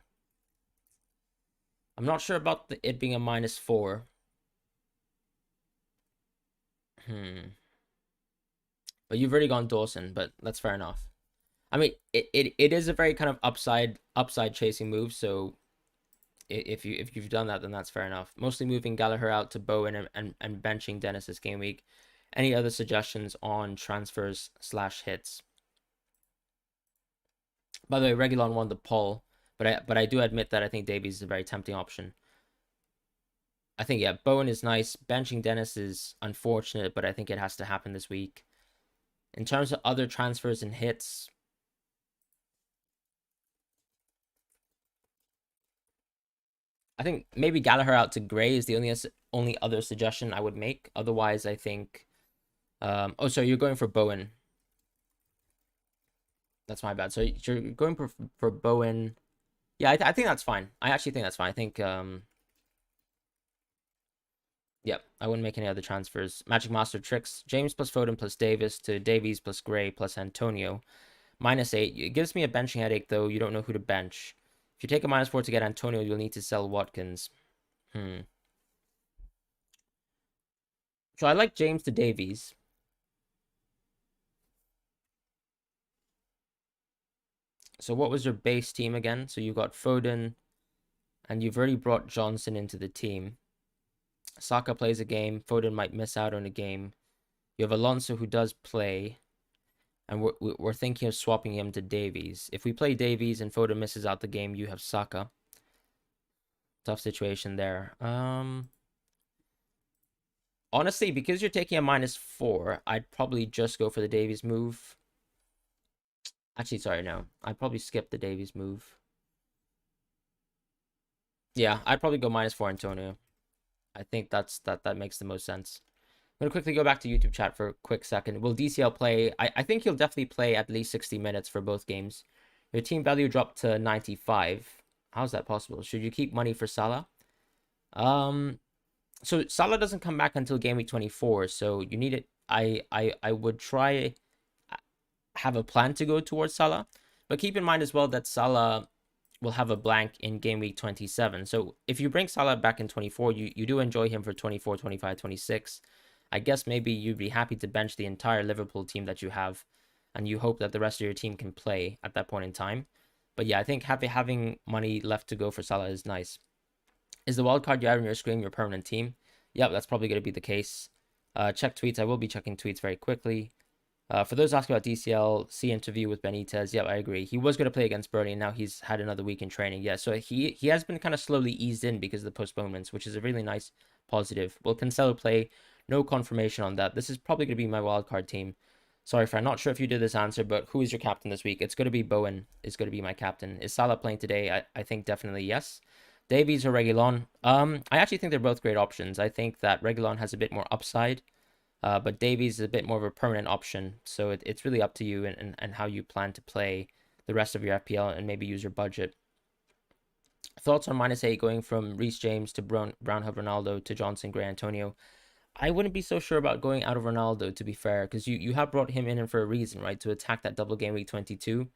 I'm not sure about it being a -4. But you've already gone Dawson, but that's fair enough. I mean, it is a very kind of upside chasing move, so if you've done that, then that's fair enough. Mostly moving Gallagher out to Bowen and benching Dennis this game week. Any other suggestions on transfers / hits? By the way, Reguilon won the poll, but I do admit that I think Davies is a very tempting option. I think, yeah, Bowen is nice. Benching Dennis is unfortunate, but I think it has to happen this week. In terms of other transfers and hits, I think maybe Gallagher out to Gray is the only other suggestion I would make. Otherwise, I think... oh, so you're going for Bowen. That's my bad. So you're going for Bowen. Yeah, I think that's fine. I actually think that's fine. I think... Yep, I wouldn't make any other transfers. Magic Master Tricks. James plus Foden plus Davis to Davies plus Gray plus Antonio. -8. It gives me a benching headache, though. You don't know who to bench. If you take a -4 to get Antonio, you'll need to sell Watkins. So I like James to Davies. So what was your base team again? So you've got Foden, and you've already brought Johnson into the team. Saka plays a game. Foden might miss out on a game. You have Alonso, who does play, and we're thinking of swapping him to Davies. If we play Davies and Foden misses out the game, you have Saka. Tough situation there. Honestly, because you're taking a -4, I'd probably just go for the Davies move. Actually, sorry, no. I'd probably skip the Davies move. Yeah, I'd probably go -4 Antonio. I think that makes the most sense. I'm going to quickly go back to YouTube chat for a quick second. Will DCL play? I think he'll definitely play at least 60 minutes for both games. Your team value dropped to 95. How's that possible? Should you keep money for Salah? So Salah doesn't come back until game week 24, so you need it. I would try have a plan to go towards Salah, but keep in mind as well that Salah will have a blank in game week 27. So if you bring Salah back in 24, you do enjoy him for 24, 25, 26. I guess maybe you'd be happy to bench the entire Liverpool team that you have, and you hope that the rest of your team can play at that point in time. But yeah, I think having money left to go for Salah is nice. Is the wildcard you have on your screen your permanent team? Yep, that's probably going to be the case. Check tweets. I will be checking tweets very quickly. For those asking about DCL, see interview with Benitez. Yep, I agree. He was going to play against Burnley, and now he's had another week in training. Yeah, so he has been kind of slowly eased in because of the postponements, which is a really nice positive. Will Cancelo play? No confirmation on that. This is probably going to be my wildcard team. Sorry, Fran, not sure if you did this answer, but who is your captain this week? It's going to be Bowen is going to be my captain. Is Salah playing today? I think definitely yes. Davies or Reguilon? I actually think they're both great options. I think that Reguilon has a bit more upside, but Davies is a bit more of a permanent option. So it's really up to you and how you plan to play the rest of your FPL and maybe use your budget. Thoughts on -8 going from Reece James to Brownhill Ronaldo to Johnson Gray Antonio? I wouldn't be so sure about going out of Ronaldo, to be fair, because you have brought him in for a reason, right? To attack that double game week 22.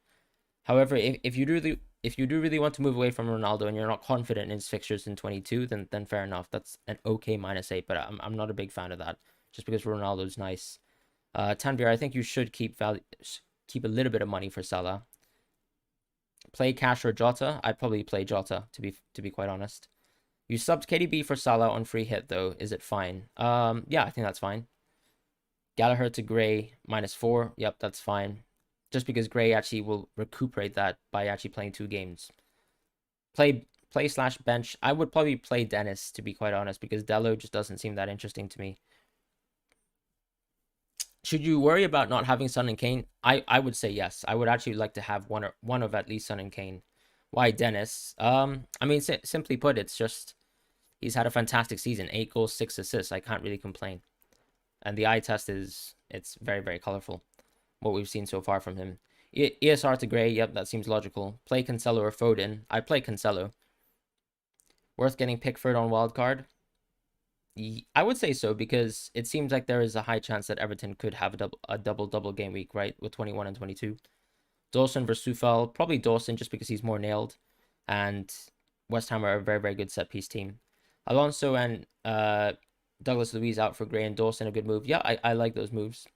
However, if you do really want to move away from Ronaldo and you're not confident in his fixtures in 22, then fair enough. That's an okay -8, but I'm not a big fan of that just because Ronaldo's nice. Tanvir, I think you should keep a little bit of money for Salah. Play Cash or Jota? I'd probably play Jota to be quite honest. You subbed KDB for Salah on free hit though. Is it fine? Yeah, I think that's fine. Gallagher to Gray -4. Yep, that's fine. Just because Gray actually will recuperate that by actually playing 2 games. Play/bench. I would probably play Dennis to be quite honest because Dello just doesn't seem that interesting to me. Should you worry about not having Son and Kane? I would say yes. I would actually like to have one of at least Son and Kane. Why Dennis? I mean, simply put, it's just he's had a fantastic season. 8 goals, 6 assists. I can't really complain. And the eye test it's very, very colorful. What we've seen so far from him. ESR to Gray. Yep, that seems logical. Play Cancelo or Foden. I'd play Cancelo. Worth getting Pickford on wildcard? I would say so because it seems like there is a high chance that Everton could have a double game week, right? With 21 and 22. Dawson versus Sufal. Probably Dawson just because he's more nailed. And West Ham are a very, very good set piece team. Alonso and Douglas Luiz out for Gray and Dawson. A good move. Yeah, I like those moves.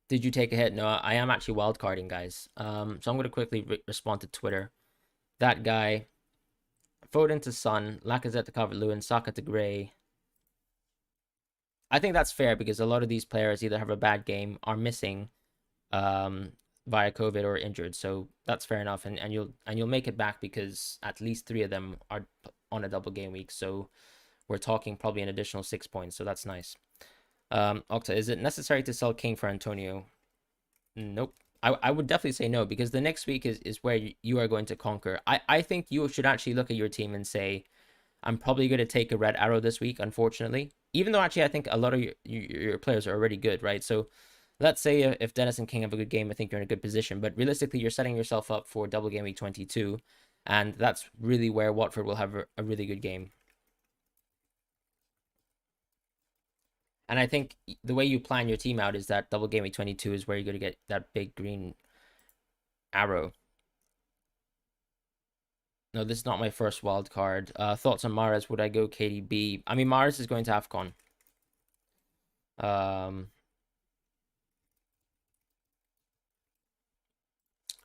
Did you take a hit? No, I am actually wildcarding, guys. So I'm going to quickly respond to Twitter. That guy... Foden to Son, Lacazette to Calvert-Lewin, Saka to Gray. I think that's fair because a lot of these players either have a bad game, are missing via COVID or injured. So that's fair enough, and you'll make it back because at least 3 of them are on a double game week. So we're talking probably an additional 6 points. So that's nice. Octa, is it necessary to sell King for Antonio? Nope. I would definitely say no, because the next week is where you are going to conquer. I think you should actually look at your team and say, I'm probably going to take a red arrow this week, unfortunately. Even though actually I think a lot of your players are already good, right? So let's say if Dennis and King have a good game, I think you're in a good position. But realistically, you're setting yourself up for double game week 22. And that's really where Watford will have a really good game. And I think the way you plan your team out is that double game week 22 is where you're going to get that big green arrow. No, this is not my first wild card. Thoughts on Mahrez? Would I go KDB? I mean, Mahrez is going to AFCON.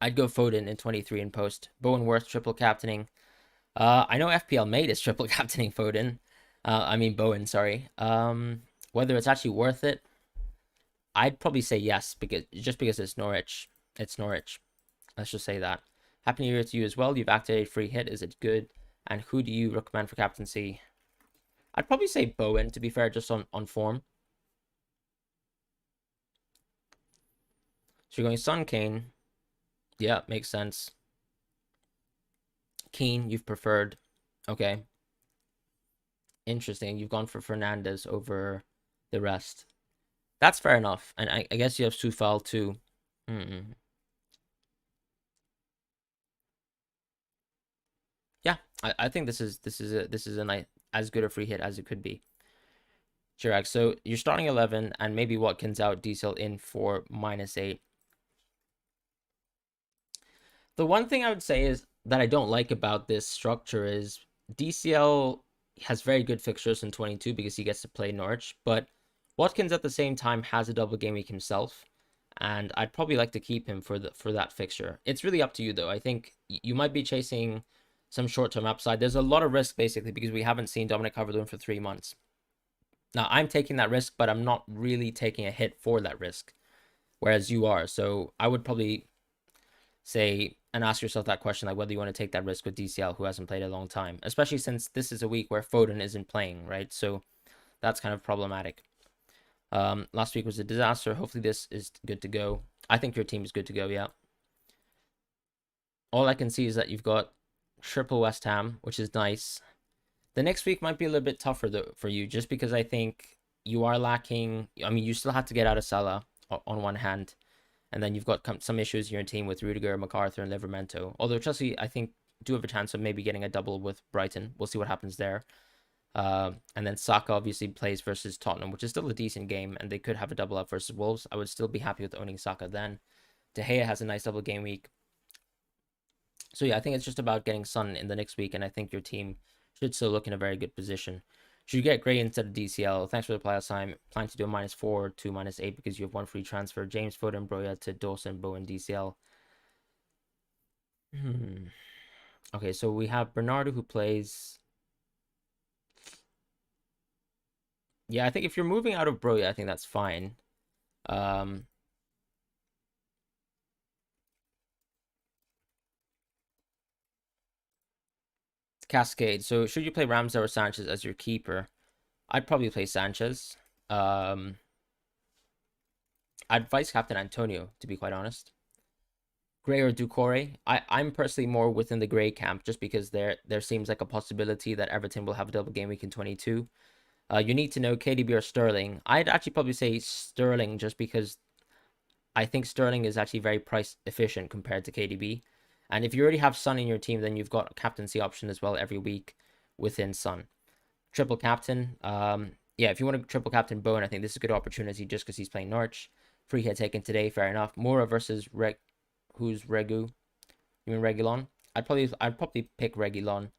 I'd go Foden in 23 in post. Bowen Worth triple captaining. I know FPL made is triple captaining Foden. I mean Bowen, sorry. Whether it's actually worth it, I'd probably say yes, because it's Norwich. It's Norwich. Let's just say that. Happy New Year to you as well. You've activated free hit. Is it good? And who do you recommend for captaincy? I'd probably say Bowen, to be fair, just on form. So you're going Son, Kane. Yeah, makes sense. Keane, you've preferred. Okay. Interesting. You've gone for Fernandez over the rest. That's fair enough. And I guess you have Sufal too. Yeah, I think this is a nice, as good a free hit as it could be. Chirac, so you're starting 11 and maybe Watkins out, Diesel in for -8. The one thing I would say is that I don't like about this structure is DCL has very good fixtures in 22 because he gets to play Norwich, but Watkins at the same time has a double game week himself, and I'd probably like to keep him for that fixture. It's really up to you though. I think you might be chasing some short-term upside. There's a lot of risk basically because we haven't seen Dominic Calvert-Lewin for 3 months. Now I'm taking that risk, but I'm not really taking a hit for that risk, whereas you are. So I would probably say and ask yourself that question, like whether you want to take that risk with DCL, who hasn't played a long time, especially since this is a week where Foden isn't playing, right? So that's kind of problematic. Last week was a disaster. Hopefully this is good to go. I think your team is good to go, yeah. All I can see is that you've got triple West Ham, which is nice. The next week might be a little bit tougher though for you, just because I think you are lacking. I mean, you still have to get out of Salah on one hand, and then you've got some issues in your team with Rudiger, MacArthur, and Livramento. Although Chelsea, I think, do have a chance of maybe getting a double with Brighton. We'll see what happens there. And then Saka obviously plays versus Tottenham, which is still a decent game, and they could have a double up versus Wolves. I would still be happy with owning Saka then. De Gea has a nice double game week. So yeah, I think it's just about getting Son in the next week, and I think your team should still look in a very good position. Should you get Gray instead of DCL? Thanks for the play last time. Plan to do a -4 to -8 because you have one free transfer. James Foden, Broya to Dawson, Bowen, DCL. Okay, so we have Bernardo who plays. Yeah, I think if you're moving out of Broya, I think that's fine. Cascade. So should you play Ramsey or Sanchez as your keeper? I'd probably play Sanchez. I'd vice captain Antonio, to be quite honest. Gray or Doucouré? I'm personally more within the Gray camp, just because there seems like a possibility that Everton will have a double game week in 22. You need to know KDB or Sterling. I'd actually probably say Sterling, just because I think Sterling is actually very price efficient compared to KDB. And if you already have Son in your team, then you've got a captaincy option as well every week within Son. Triple captain. Yeah, if you want to triple captain Bowen, I think this is a good opportunity just because he's playing Norwich. Free hit taken today, fair enough. Moura versus who's Regu? You mean Regulon? I'd probably pick Regulon.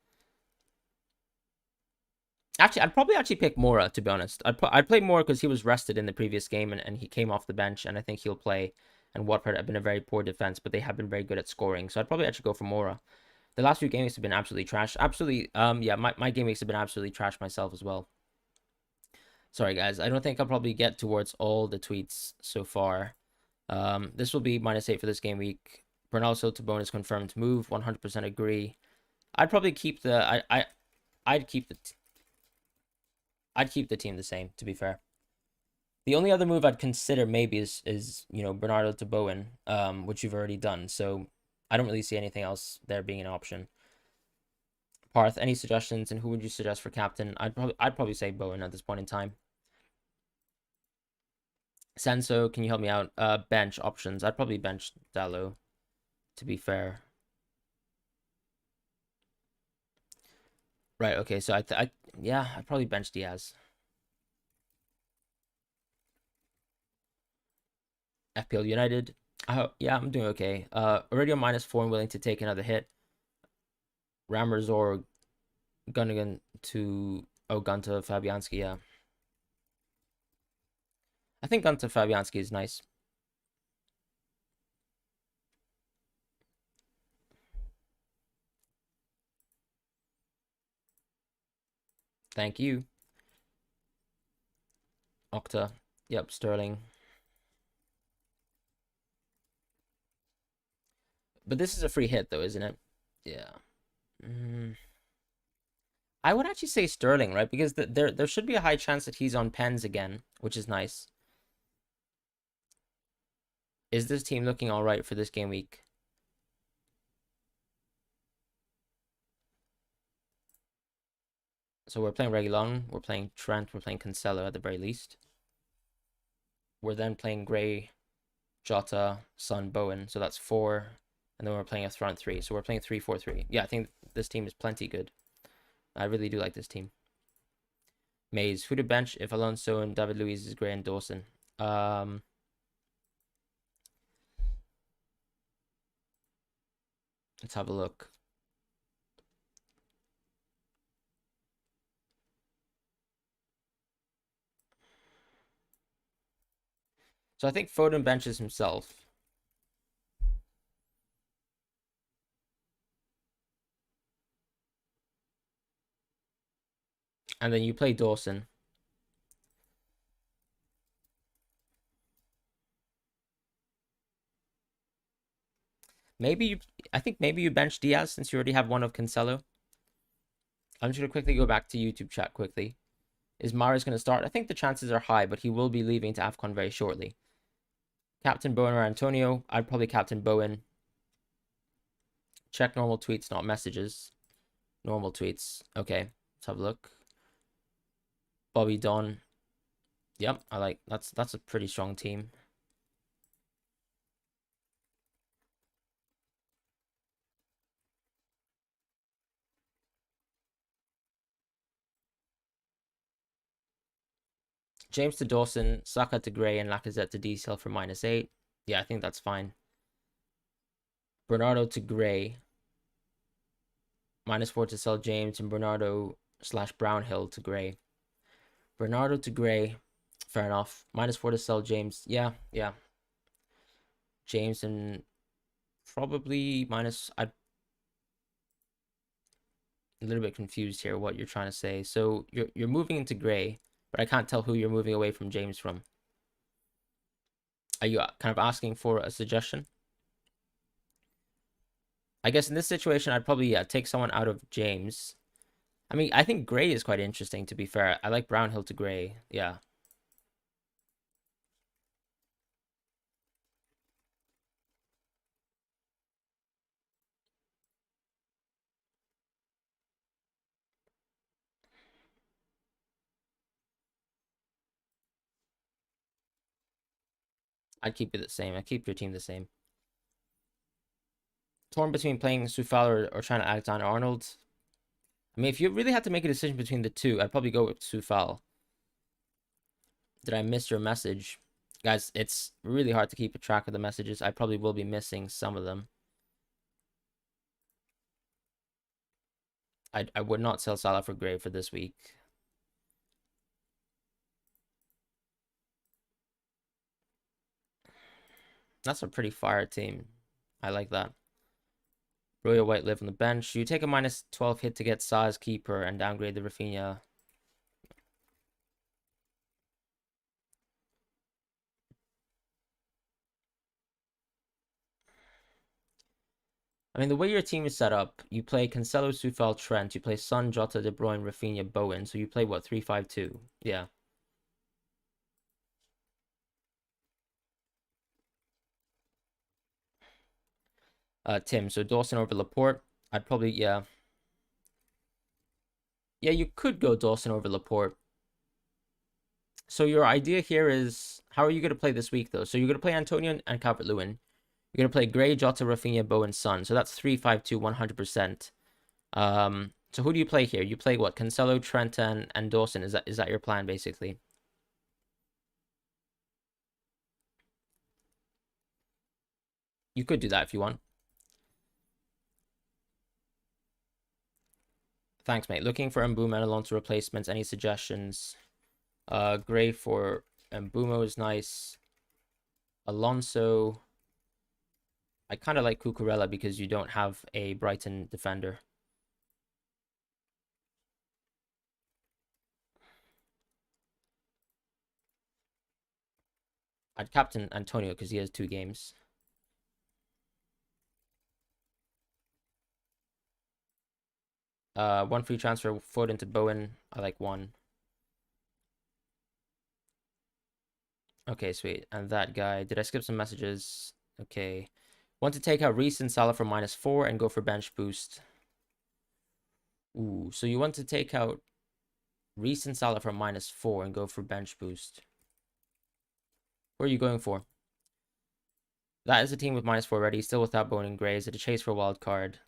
Actually, I'd probably pick Moura, to be honest. I'd play Moura because he was rested in the previous game and he came off the bench, and I think he'll play. And Watford have been a very poor defense, but they have been very good at scoring. So I'd probably actually go for Moura. The last few game weeks have been absolutely trash. Absolutely, yeah, my game weeks have been absolutely trash myself as well. Sorry, guys. I don't think I'll probably get towards all the tweets so far. This will be -8 for this game week. Bernardo to bonus confirmed move. 100% agree. I'd probably keep the I'd keep the team the same, to be fair. The only other move I'd consider maybe is Bernardo to Bowen, which you've already done. So I don't really see anything else there being an option. Parth, any suggestions, and who would you suggest for captain? I'd probably say Bowen at this point in time. Senso, can you help me out? Bench options. I'd probably bench Dallo, to be fair. Right, okay, so yeah, I'd probably bench Diaz. FPL United. Yeah, I'm doing okay. Already on -4 and willing to take another hit. Rammers or Gunnigan to Gunter Fabianski, yeah. I think Gunter Fabianski is nice. Thank you. Octa. Yep, Sterling. But this is a free hit though, isn't it? Yeah. I would actually say Sterling, right? Because there should be a high chance that he's on pens again, which is nice. Is this team looking all right for this game week? So we're playing Reguilon, we're playing Trent, we're playing Cancelo at the very least. We're then playing Gray, Jota, Son, Bowen. So that's 4. And then we're playing a front 3. So we're playing 3-4-3. Yeah, I think this team is plenty good. I really do like this team. Maze, who to bench if Alonso and David Luiz is Gray and Dawson? Let's have a look. So I think Foden benches himself. And then you play Dawson. I think maybe you bench Diaz since you already have one of Cancelo. I'm just gonna quickly go back to YouTube chat quickly. Is Mahrez going to start? I think the chances are high, but he will be leaving to AFCON very shortly. Captain Bowen or Antonio? I'd probably captain Bowen. Check normal tweets, not messages. Normal tweets. Okay, let's have a look. Bobby Don. Yep, I like that's a pretty strong team. James to Dawson, Saka to Gray, and Lacazette to DCL for -8. Yeah, I think that's fine. Bernardo to Gray. -4 to sell James, and Bernardo / Brownhill to Gray. Bernardo to Gray. Fair enough. -4 to sell James. Yeah. James and probably minus. I'm a little bit confused here what you're trying to say. So you're moving into Gray, but I can't tell who you're moving away from James from. Are you kind of asking for a suggestion? I guess in this situation, I'd probably take someone out of James. I mean, I think Gray is quite interesting, to be fair. I like Brownhill to Gray. Yeah. I'd keep it the same. I'd keep your team the same. Torn between playing Soufal or trying to Alexander-Arnold. I mean, if you really had to make a decision between the two, I'd probably go with Soufal. Did I miss your message? Guys, it's really hard to keep a track of the messages. I probably will be missing some of them. I would not sell Salah for Gray for this week. That's a pretty fire team. I like that. Royal White live on the bench. You take a -12 hit to get Sa's keeper and downgrade the Rafinha. I mean, the way your team is set up, you play Cancelo, Soufal, Trent. You play Son, Jota, De Bruyne, Rafinha, Bowen. So you play what, 3-5-2? Yeah. Tim. So Dawson over Laporte. I'd probably yeah. You could go Dawson over Laporte. So your idea here is, how are you going to play this week though? So you're going to play Antonio and Calvert-Lewin. You're going to play Gray, Jota, Rafinha, Bowen, Son. So that's 3-5-2, 100%. So who do you play here? You play what? Cancelo, Trent, and Dawson. Is that your plan basically? You could do that if you want. Thanks, mate. Looking for Mbeumo and Alonso replacements. Any suggestions? Gray for Mbeumo is nice. Alonso. I kind of like Cucurella because you don't have a Brighton defender. I'd captain Antonio because he has 2 games. One free transfer, Foden to Bowen. I like 1. Okay, sweet. And that guy, did I skip some messages? Okay. Want to take out Reece and Salah for -4 and go for bench boost. Ooh, so you want to take out Reece and Salah for -4 and go for bench boost. What are you going for? That is a team with -4 already, still without Bowen and Gray. Is it a chase for a wild card?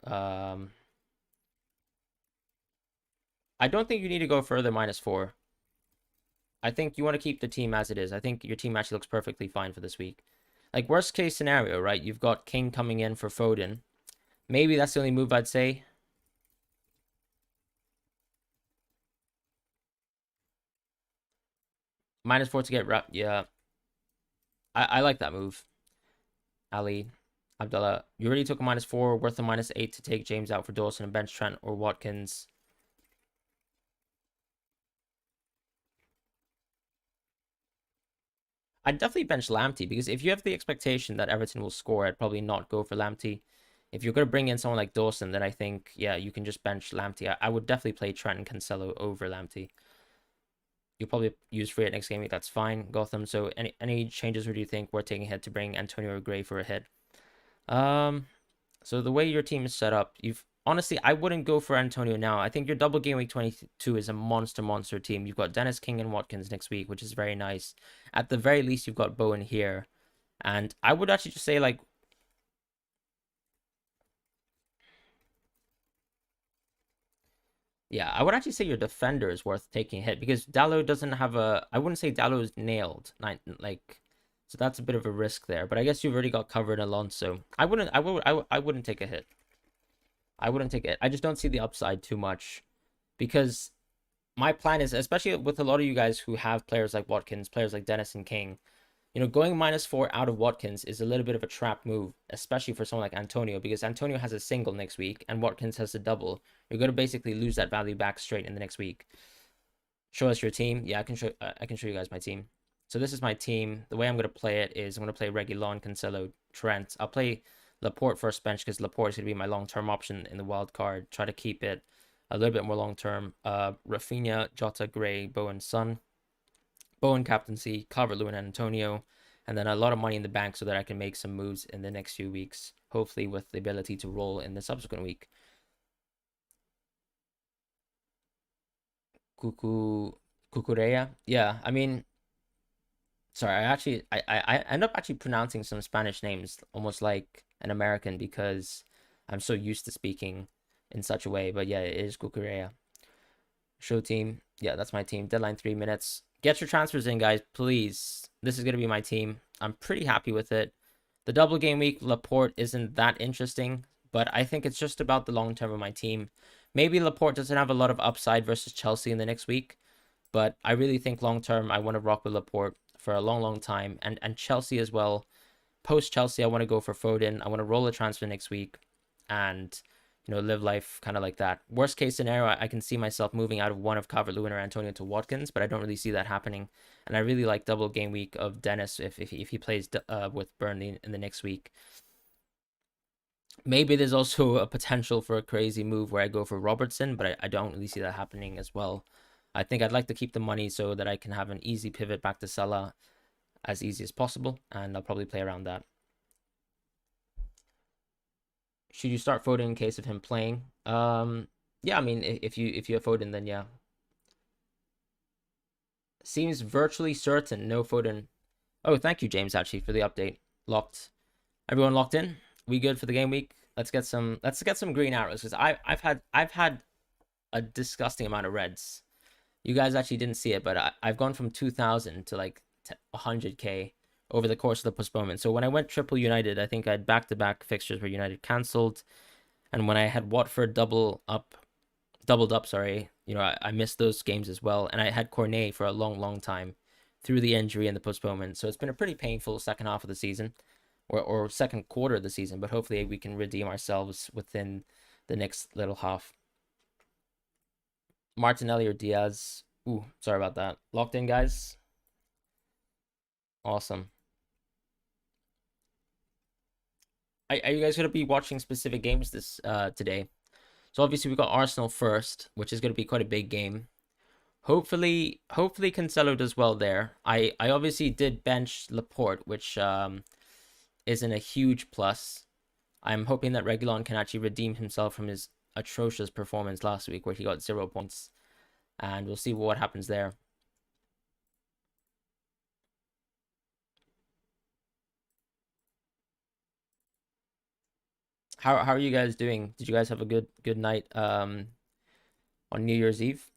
I don't think you need to go further -4. I think you want to keep the team as it is. I think your team actually looks perfectly fine for this week. Like, worst case scenario, right? You've got King coming in for Foden. Maybe that's the only move I'd say. -4 to get wrapped. Yeah. I like that move. Ali. Abdullah. You already took a -4, worth a -8 to take James out for Dawson and bench Trent or Watkins. I'd definitely bench Lamptey because if you have the expectation that Everton will score, I'd probably not go for Lamptey. If you're going to bring in someone like Dawson, then I think, yeah, you can just bench Lamptey. I would definitely play Trent and Cancelo over Lamptey. you'll probably use free at next game week. That's fine, Gotham. So any changes where do you think we're taking a hit to bring Antonio or Gray for a hit? So the way your team is set up, you've honestly, I wouldn't go for Antonio now. I think your double game week 22 is a monster team. You've got Dennis King and Watkins next week, which is very nice. At the very least, you've got Bowen here. And I would actually just say, like, yeah, I would actually say your defender is worth taking a hit because Dallo doesn't have a. I wouldn't say Dallo is nailed, like, so that's a bit of a risk there. But I guess you've already got covered Alonso. I wouldn't take a hit. I wouldn't take it. I just don't see the upside too much because my plan is, especially with a lot of you guys who have players like Watkins, players like Dennis and King, going -4 out of Watkins is a little bit of a trap move, especially for someone like Antonio, because Antonio has a single next week and Watkins has a double. You're going to basically lose that value back straight in the next week. Show us your team. Yeah, I can show you guys my team. So this is my team. The way I'm going to play it is I'm going to play Reguilon, Cancelo, Trent. I'll play Laporte first bench because Laporte is going to be my long-term option in the wild card. Try to keep it a little bit more long-term. Rafinha, Jota, Gray, Bowen, Son. Bowen captaincy, Calvert-Lewin, and Antonio. And then a lot of money in the bank so that I can make some moves in the next few weeks. Hopefully with the ability to roll in the subsequent week. Cucurea. Yeah, I mean, sorry, I end up actually pronouncing some Spanish names almost like an American because I'm so used to speaking in such a way. But yeah, it is Cucurea. Show team. Yeah, that's my team. Deadline 3 minutes. Get your transfers in, guys, please. This is going to be my team. I'm pretty happy with it. The double game week, Laporte isn't that interesting, but I think it's just about the long term of my team. Maybe Laporte doesn't have a lot of upside versus Chelsea in the next week, but I really think long term, I want to rock with Laporte for a long time. And Chelsea as well. Post Chelsea, I want to go for Foden. I want to roll a transfer next week and live life kind of like that. Worst case scenario, I can see myself moving out of one of Calvert-Lewin or Antonio to Watkins, but I don't really see that happening. And I really like double game week of Dennis if he plays with Burnley in the next week. Maybe there's also a potential for a crazy move where I go for Robertson, but I don't really see that happening as well. I think I'd like to keep the money so that I can have an easy pivot back to Salah as easy as possible, and I'll probably play around that. Should you start Foden in case of him playing? Yeah, I mean, if you have Foden, then yeah. Seems virtually certain no Foden. Oh, thank you, James, actually, for the update. Locked. Everyone locked in? We good for the game week? Let's get some green arrows because I've had a disgusting amount of reds. You guys actually didn't see it, but I've gone from 2,000 to like 100k over the course of the postponement. So when I went triple United, I think I had back-to-back fixtures where United cancelled, and when I had Watford doubled up, sorry, I missed those games as well, and I had Cornet for a long time through the injury and the postponement. So it's been a pretty painful second half of the season, or second quarter of the season, but hopefully we can redeem ourselves within the next little half. Martinelli or Diaz? Ooh, sorry about that. Locked in, guys? Awesome. Are you guys going to be watching specific games this today? So obviously we got Arsenal first, which is going to be quite a big game. Hopefully Cancelo does well there. I obviously did bench Laporte, which isn't a huge plus. I'm hoping that Reguilon can actually redeem himself from his atrocious performance last week where he got 0 points. And we'll see what happens there. How are you guys doing? Did you guys have a good night on New Year's Eve?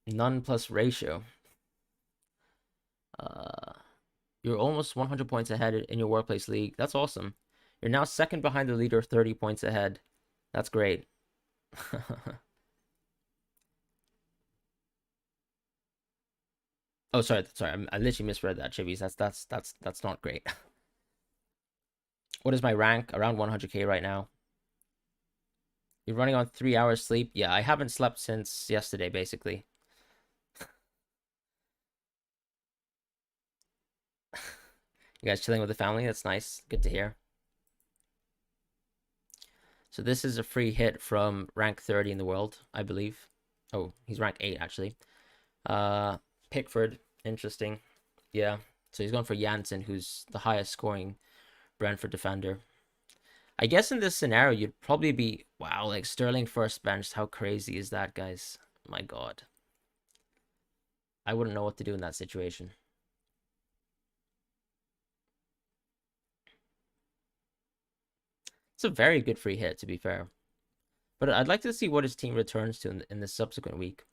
None plus ratio. Uh, you're almost 100 points ahead in your workplace league. That's awesome. You're now second behind the leader, 30 points ahead. That's great. Oh, sorry. I literally misread that, Chibies. That's not great. What is my rank? Around 100k right now. You're running on 3 hours sleep? Yeah, I haven't slept since yesterday, basically. You guys chilling with the family? That's nice. Good to hear. So this is a free hit from rank 30 in the world, I believe. Oh, he's rank 8 actually. Pickford, interesting. Yeah. So he's going for Janssen, who's the highest scoring Brentford defender. I guess in this scenario, you'd probably be, wow, like Sterling first bench. How crazy is that, guys? My God. I wouldn't know what to do in that situation. It's a very good free hit, to be fair. But I'd like to see what his team returns to in the subsequent week.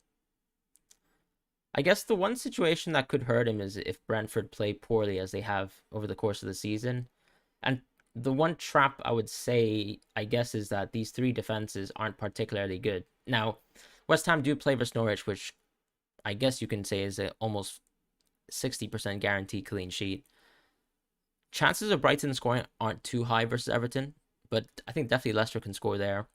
I guess the one situation that could hurt him is if Brentford play poorly as they have over the course of the season. And the one trap I would say, I guess, is that these three defenses aren't particularly good. Now, West Ham do play versus Norwich, which I guess you can say is a almost 60% guaranteed clean sheet. Chances of Brighton scoring aren't too high versus Everton, but I think definitely Leicester can score there.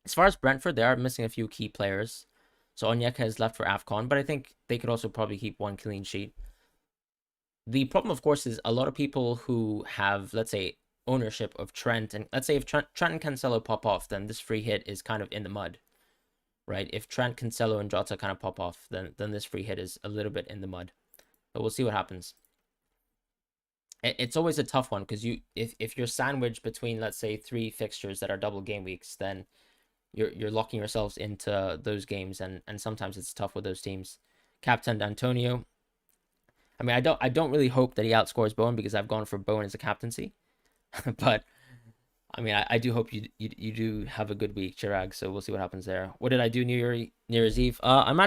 As far as Brentford, they are missing a few key players. So Onyeka is left for AFCON, but I think they could also probably keep one clean sheet. The problem, of course, is a lot of people who have, let's say, ownership of Trent, and let's say if Trent and Cancelo pop off, then this free hit is kind of in the mud, right? If Trent, Cancelo, and Jota kind of pop off, then this free hit is a little bit in the mud. But we'll see what happens. It's always a tough one because if you're sandwiched between, let's say, 3 fixtures that are double game weeks, then you're locking yourselves into those games, and sometimes it's tough with those teams. Captain Antonio. I mean, I don't really hope that he outscores Bowen because I've gone for Bowen as a captaincy, but I mean, I do hope you do have a good week, Chirag. So we'll see what happens there. What did I do New Year's Eve? I'm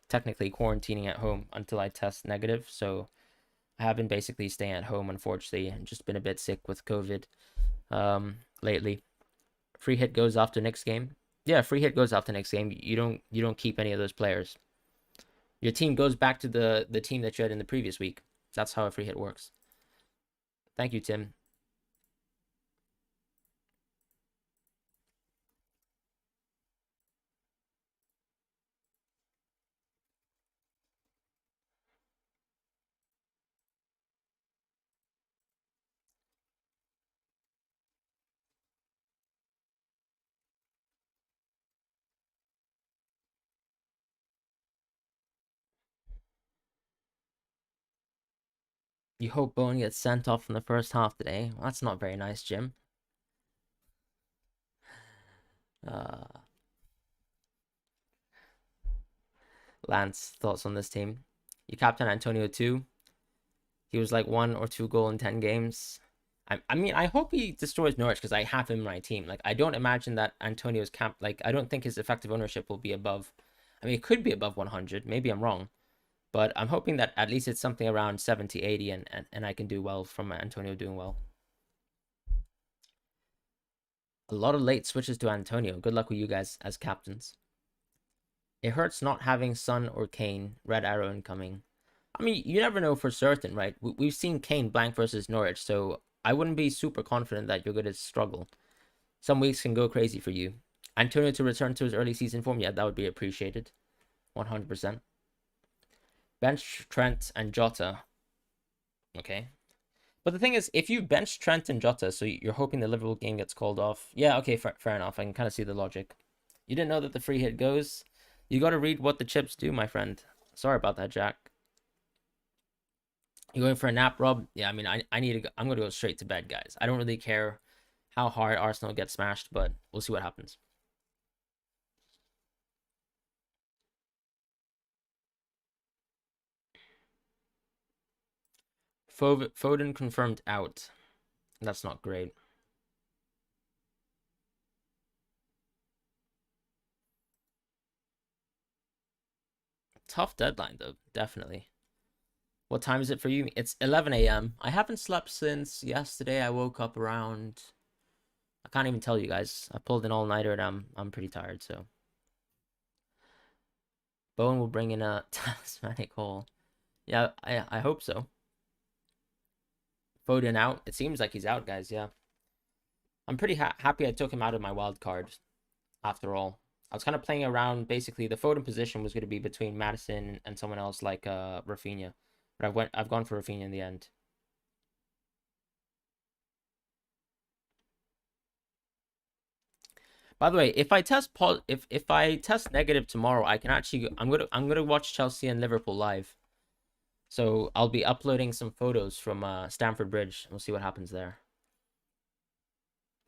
technically quarantining at home until I test negative. So I have been basically staying at home, unfortunately, and just been a bit sick with COVID lately. Free hit goes after next game. Yeah, free hit goes after next game. You don't keep any of those players. Your team goes back to the team that you had in the previous week. That's how a free hit works. Thank you, Tim. You hope Bowen gets sent off in the first half today. Well, that's not very nice, Jim. Uh, Lance, thoughts on this team? You captain Antonio too. He was like 1 or 2 goal in 10 games. I mean, I hope he destroys Norwich because I have him in my team. Like, I don't imagine that Antonio's like, I don't think his effective ownership will be above. I mean, it could be above 100. Maybe I'm wrong. But I'm hoping that at least it's something around 70, 80, and I can do well from Antonio doing well. A lot of late switches to Antonio. Good luck with you guys as captains. It hurts not having Son or Kane. Red arrow incoming. I mean, you never know for certain, right? We've seen Kane blank versus Norwich, so I wouldn't be super confident that you're going to struggle. Some weeks can go crazy for you. Antonio to return to his early season form, yeah, that would be appreciated. 100%. Bench Trent and Jota. Okay. But the thing is, if you bench Trent and Jota, so you're hoping the Liverpool game gets called off. Yeah, okay, fair enough. I can kind of see the logic. You didn't know that the free hit goes. You got to read what the chips do, my friend. Sorry about that, Jack. You going for a nap, Rob? Yeah, I mean, I need to go, I'm going to go straight to bed, guys. I don't really care how hard Arsenal gets smashed, but we'll see what happens. Foden confirmed out. That's not great. Tough deadline, though, definitely. What time is it for you? It's 11 a.m. I haven't slept since yesterday. I woke up around... I can't even tell you guys. I pulled an all-nighter and I'm pretty tired, so... Bowen will bring in a talismanic hole. Yeah, I hope so. Foden out. It seems like he's out, guys, yeah. I'm pretty happy I took him out of my wild card, after all. I was kind of playing around. Basically, the Foden position was going to be between Madison and someone else like Rafinha. But I've gone for Rafinha in the end. By the way, if I test if I test negative tomorrow, I can actually I'm gonna watch Chelsea and Liverpool live. So I'll be uploading some photos from Stamford Bridge. We'll see what happens there.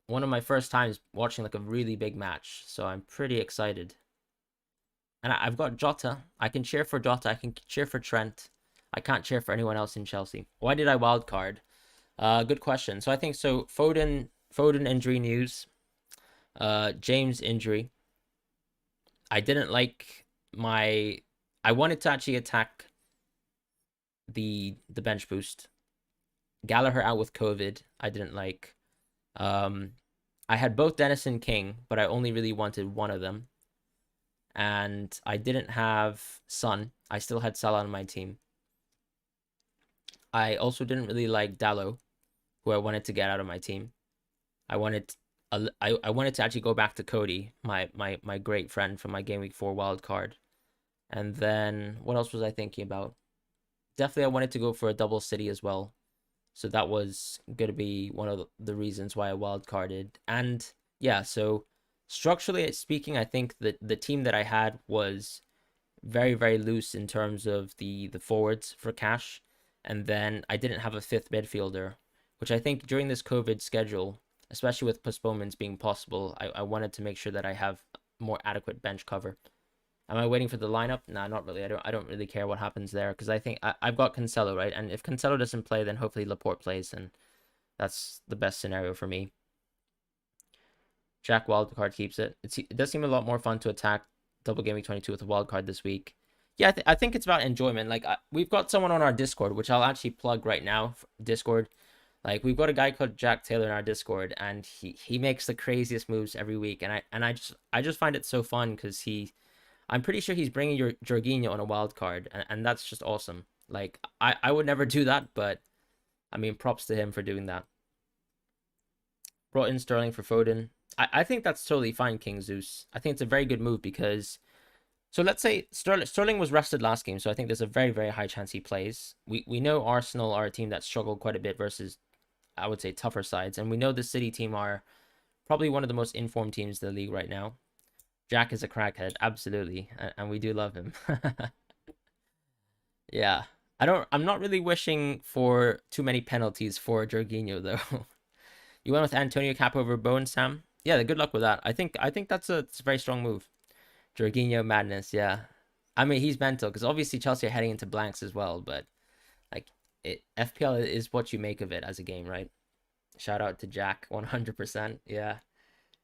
One of my first times watching like a really big match, so I'm pretty excited. And I've got Jota. I can cheer for Jota. I can cheer for Trent. I can't cheer for anyone else in Chelsea. Why did I wildcard? Good question. So I think so. Foden injury news. James injury. I didn't like my. I wanted to actually attack the bench boost. Gallagher out with COVID. I didn't like. I had both Dennis and King, but I only really wanted one of them. And I didn't have Son. I still had Salah on my team. I also didn't really like Dallo, who I wanted to get out of my team. I wanted to actually go back to Cody, my great friend from my Game Week 4 wild card. And then what else was I thinking about? Definitely I wanted to go for a double city as well. So that was going to be one of the reasons why I wildcarded. And yeah, so structurally speaking, I think that the team that I had was very, very loose in terms of the forwards for cash. And then I didn't have a fifth midfielder, which I think during this COVID schedule, especially with postponements being possible, I wanted to make sure that I have more adequate bench cover. Am I waiting for the lineup? Nah, not really. I don't really care what happens there because I think I've got Cancelo, right? And if Cancelo doesn't play, then hopefully Laporte plays, and that's the best scenario for me. Jack wildcard keeps it. It does seem a lot more fun to attack double gaming 22 with a wildcard this week. Yeah, I think it's about enjoyment. Like we've got someone on our Discord, which I'll actually plug right now. Discord, like we've got a guy called Jack Taylor in our Discord, and he makes the craziest moves every week, and I just find it so fun because I'm pretty sure he's bringing your Jorginho on a wild card, and that's just awesome. Like I would never do that, but I mean props to him for doing that. Brought in Sterling for Foden. I think that's totally fine, King Zeus. I think it's a very good move because so let's say Sterling was rested last game, so I think there's a very, very high chance he plays. We know Arsenal are a team that struggled quite a bit versus, I would say, tougher sides, and we know the City team are probably one of the most informed teams in the league right now. Jack is a crackhead, absolutely, and we do love him. Yeah, I'm not really wishing for too many penalties for Jorginho though. You went with Antonio Cap over Bowen, Sam? Yeah, good luck with that. I think that's a very strong move. Jorginho madness, yeah. I mean, he's mental because obviously Chelsea are heading into blanks as well, but like FPL is what you make of it as a game, right? Shout out to Jack, 100%. Yeah.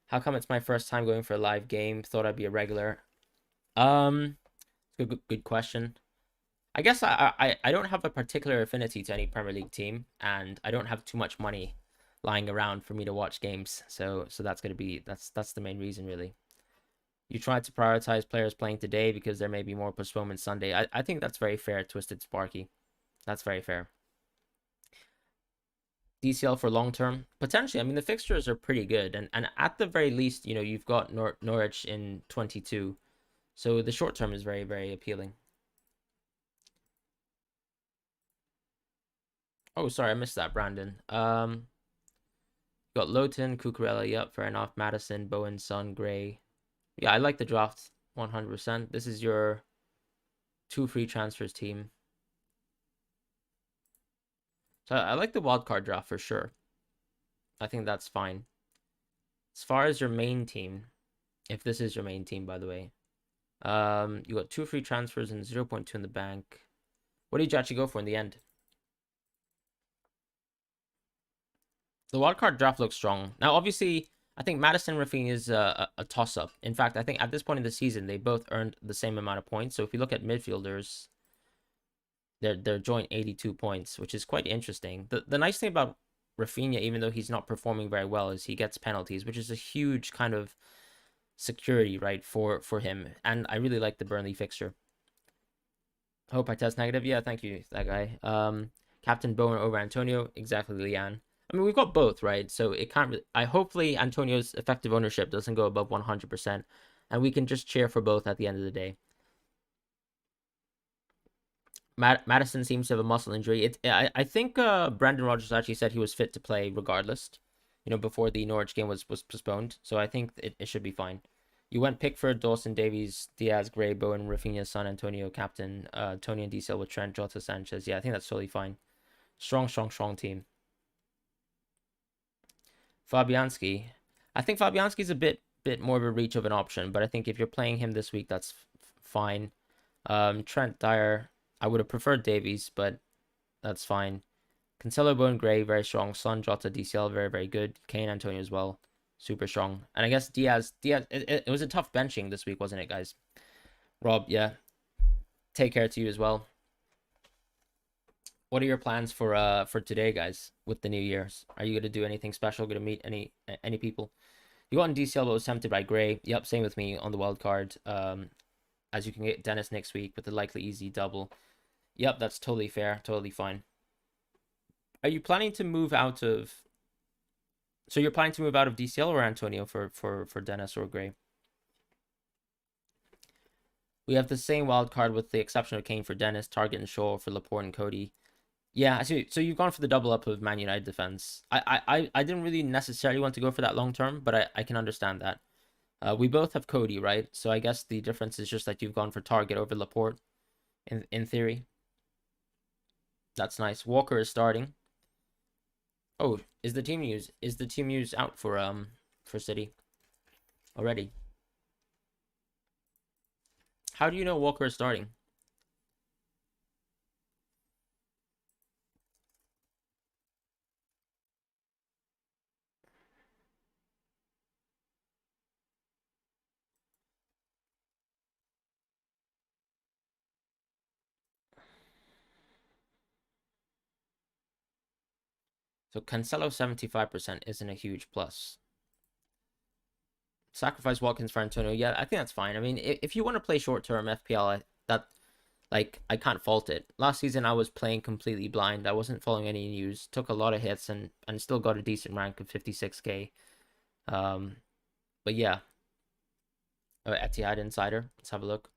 How come it's my first time going for a live game? Thought I'd be a regular. Good question. I guess I don't have a particular affinity to any Premier League team, and I don't have too much money lying around for me to watch games. So that's that's the main reason really. You tried to prioritize players playing today because there may be more postponements Sunday. I think that's very fair, Twisted Sparky. That's very fair. DCL for long term? Potentially. I mean, the fixtures are pretty good. And at the very least, you know, you've got Norwich in 22. So the short term is very, very appealing. Oh, sorry, I missed that, Brandon. Got Lowton, Cucurella, yep, fair enough. Madison, Bowen, Son, Gray. Yeah, I like the draft 100%. This is your 2 free transfers team. So I like the wildcard draft for sure. I think that's fine. As far as your main team, if this is your main team, by the way, you got 2 free transfers and 0.2 in the bank. What did you actually go for in the end? The wildcard draft looks strong. Now, obviously, I think Madison and Rafinha is a toss-up. In fact, I think at this point in the season, they both earned the same amount of points. So if you look at midfielders, they're joint 82 points, which is quite interesting. The nice thing about Rafinha, even though he's not performing very well, is he gets penalties, which is a huge kind of security, right, for him. And I really like the Burnley fixture. Hope I test negative. Yeah, thank you, that guy. Captain Bowen over Antonio. Exactly, Leanne. I mean, we've got both, right? So it can't really... hopefully Antonio's effective ownership doesn't go above 100%, and we can just cheer for both at the end of the day. Madison seems to have a muscle injury. I think Brandon Rodgers actually said he was fit to play regardless. before the Norwich game was postponed. So I think it should be fine. You went Pickford, Dawson, Davies, Diaz, Gray, Bowen, Rafinha, Son, Antonio, captain, Tony and D with Trent, Jota, Sanchez. Yeah, I think that's totally fine. Strong team. Fabianski. I think Fabianski's a bit more of a reach of an option, but I think if you're playing him this week, that's fine. Trent, Dyer. I would have preferred Davies, but that's fine. Cancelo, Bowen, Gray, very strong. Son, Jota, DCL, very, very good. Kane, Antonio as well, super strong. And I guess Diaz, it was a tough benching this week, wasn't it, guys? Rob, yeah. Take care to you as well. What are your plans for today, guys, with the New Year's? Are you gonna do anything special? Gonna meet any people? You got in DCL, but was tempted by Gray. Yep, same with me on the wild card. As you can get Dennis next week with the likely easy double. Yep, that's totally fair, totally fine. Are you planning to move out of? So you're planning to move out of DCL or Antonio for Dennis or Gray? We have the same wild card with the exception of Kane for Dennis, Target and Shaw for Laporte and Cody. Yeah, so you've gone for the double up of Man United defense. I didn't really necessarily want to go for that long term, but I can understand that. We both have Cody, right? So I guess the difference is just that you've gone for Target over Laporte, in theory. That's nice. Walker is starting. Oh, is the team news out for City already? How do you know Walker is starting? So Cancelo 75% isn't a huge plus. Sacrifice Watkins for Antonio. Yeah, I think that's fine. I mean, if you want to play short-term FPL, I can't fault it. Last season, I was playing completely blind. I wasn't following any news. Took a lot of hits and still got a decent rank of 56k. But yeah. Etihad Insider. Let's have a look.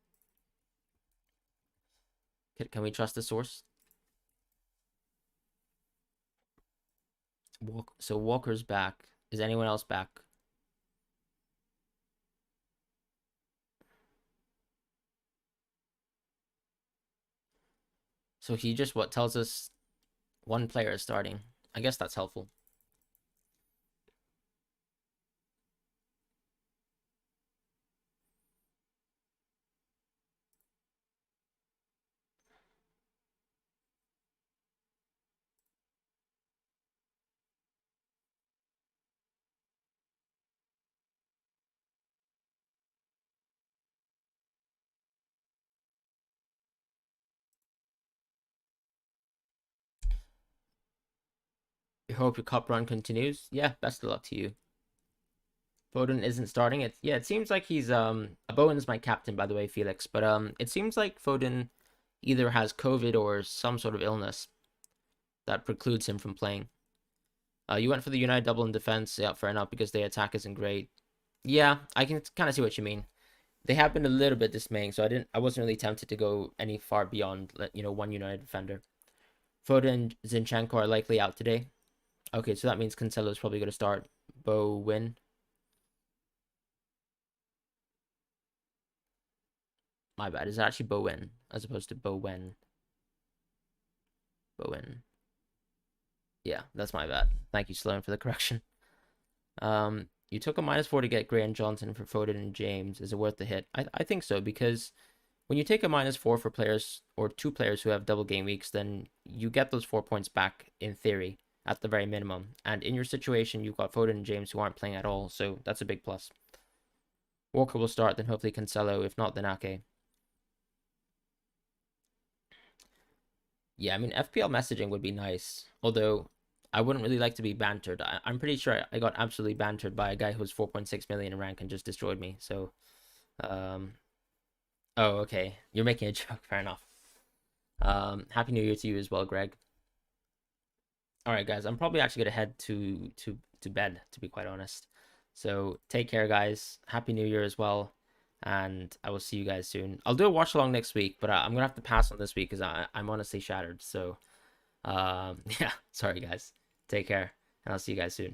Can we trust the source? So Walker's back. Is anyone else back? So he just tells us one player is starting. I guess that's helpful. I hope your cup run continues. Yeah, best of luck to you. Foden isn't starting. It seems like he's Bowen is my captain, by the way, Felix. But it seems like Foden either has COVID or some sort of illness that precludes him from playing. You went for the United double in defense. Yeah, fair enough, because their attack isn't great. Yeah, I can kind of see what you mean. They have been a little bit dismaying, so I wasn't really tempted to go any far beyond one United defender. Foden, Zinchenko are likely out today. Okay, so that means Cancelo's probably going to start. Bowen. My bad. It's actually Bowen as opposed to Bowen. Bowen. Yeah, that's my bad. Thank you, Sloan, for the correction. You took a -4 to get Gray and Johnson for Foden and James. Is it worth the hit? I think so, because when you take a -4 for players or two players who have double game weeks, then you get those 4 points back in theory at the very minimum. And in your situation, you've got Foden and James who aren't playing at all, so that's a big plus. Walker will start, then hopefully Cancelo. If not, then Ake. Yeah, I mean, FPL messaging would be nice, although I wouldn't really like to be bantered. I'm pretty sure I got absolutely bantered by a guy who was 4.6 million in rank and just destroyed me. So, oh, okay, you're making a joke. Fair enough. Happy New Year to you as well, Greg. All right, guys, I'm probably actually gonna head to bed, to be quite honest. So take care, guys. Happy New Year as well, and I will see you guys soon. I'll do a watch along next week, but I'm gonna have to pass on this week because I'm honestly shattered. So, yeah, sorry, guys. Take care, and I'll see you guys soon.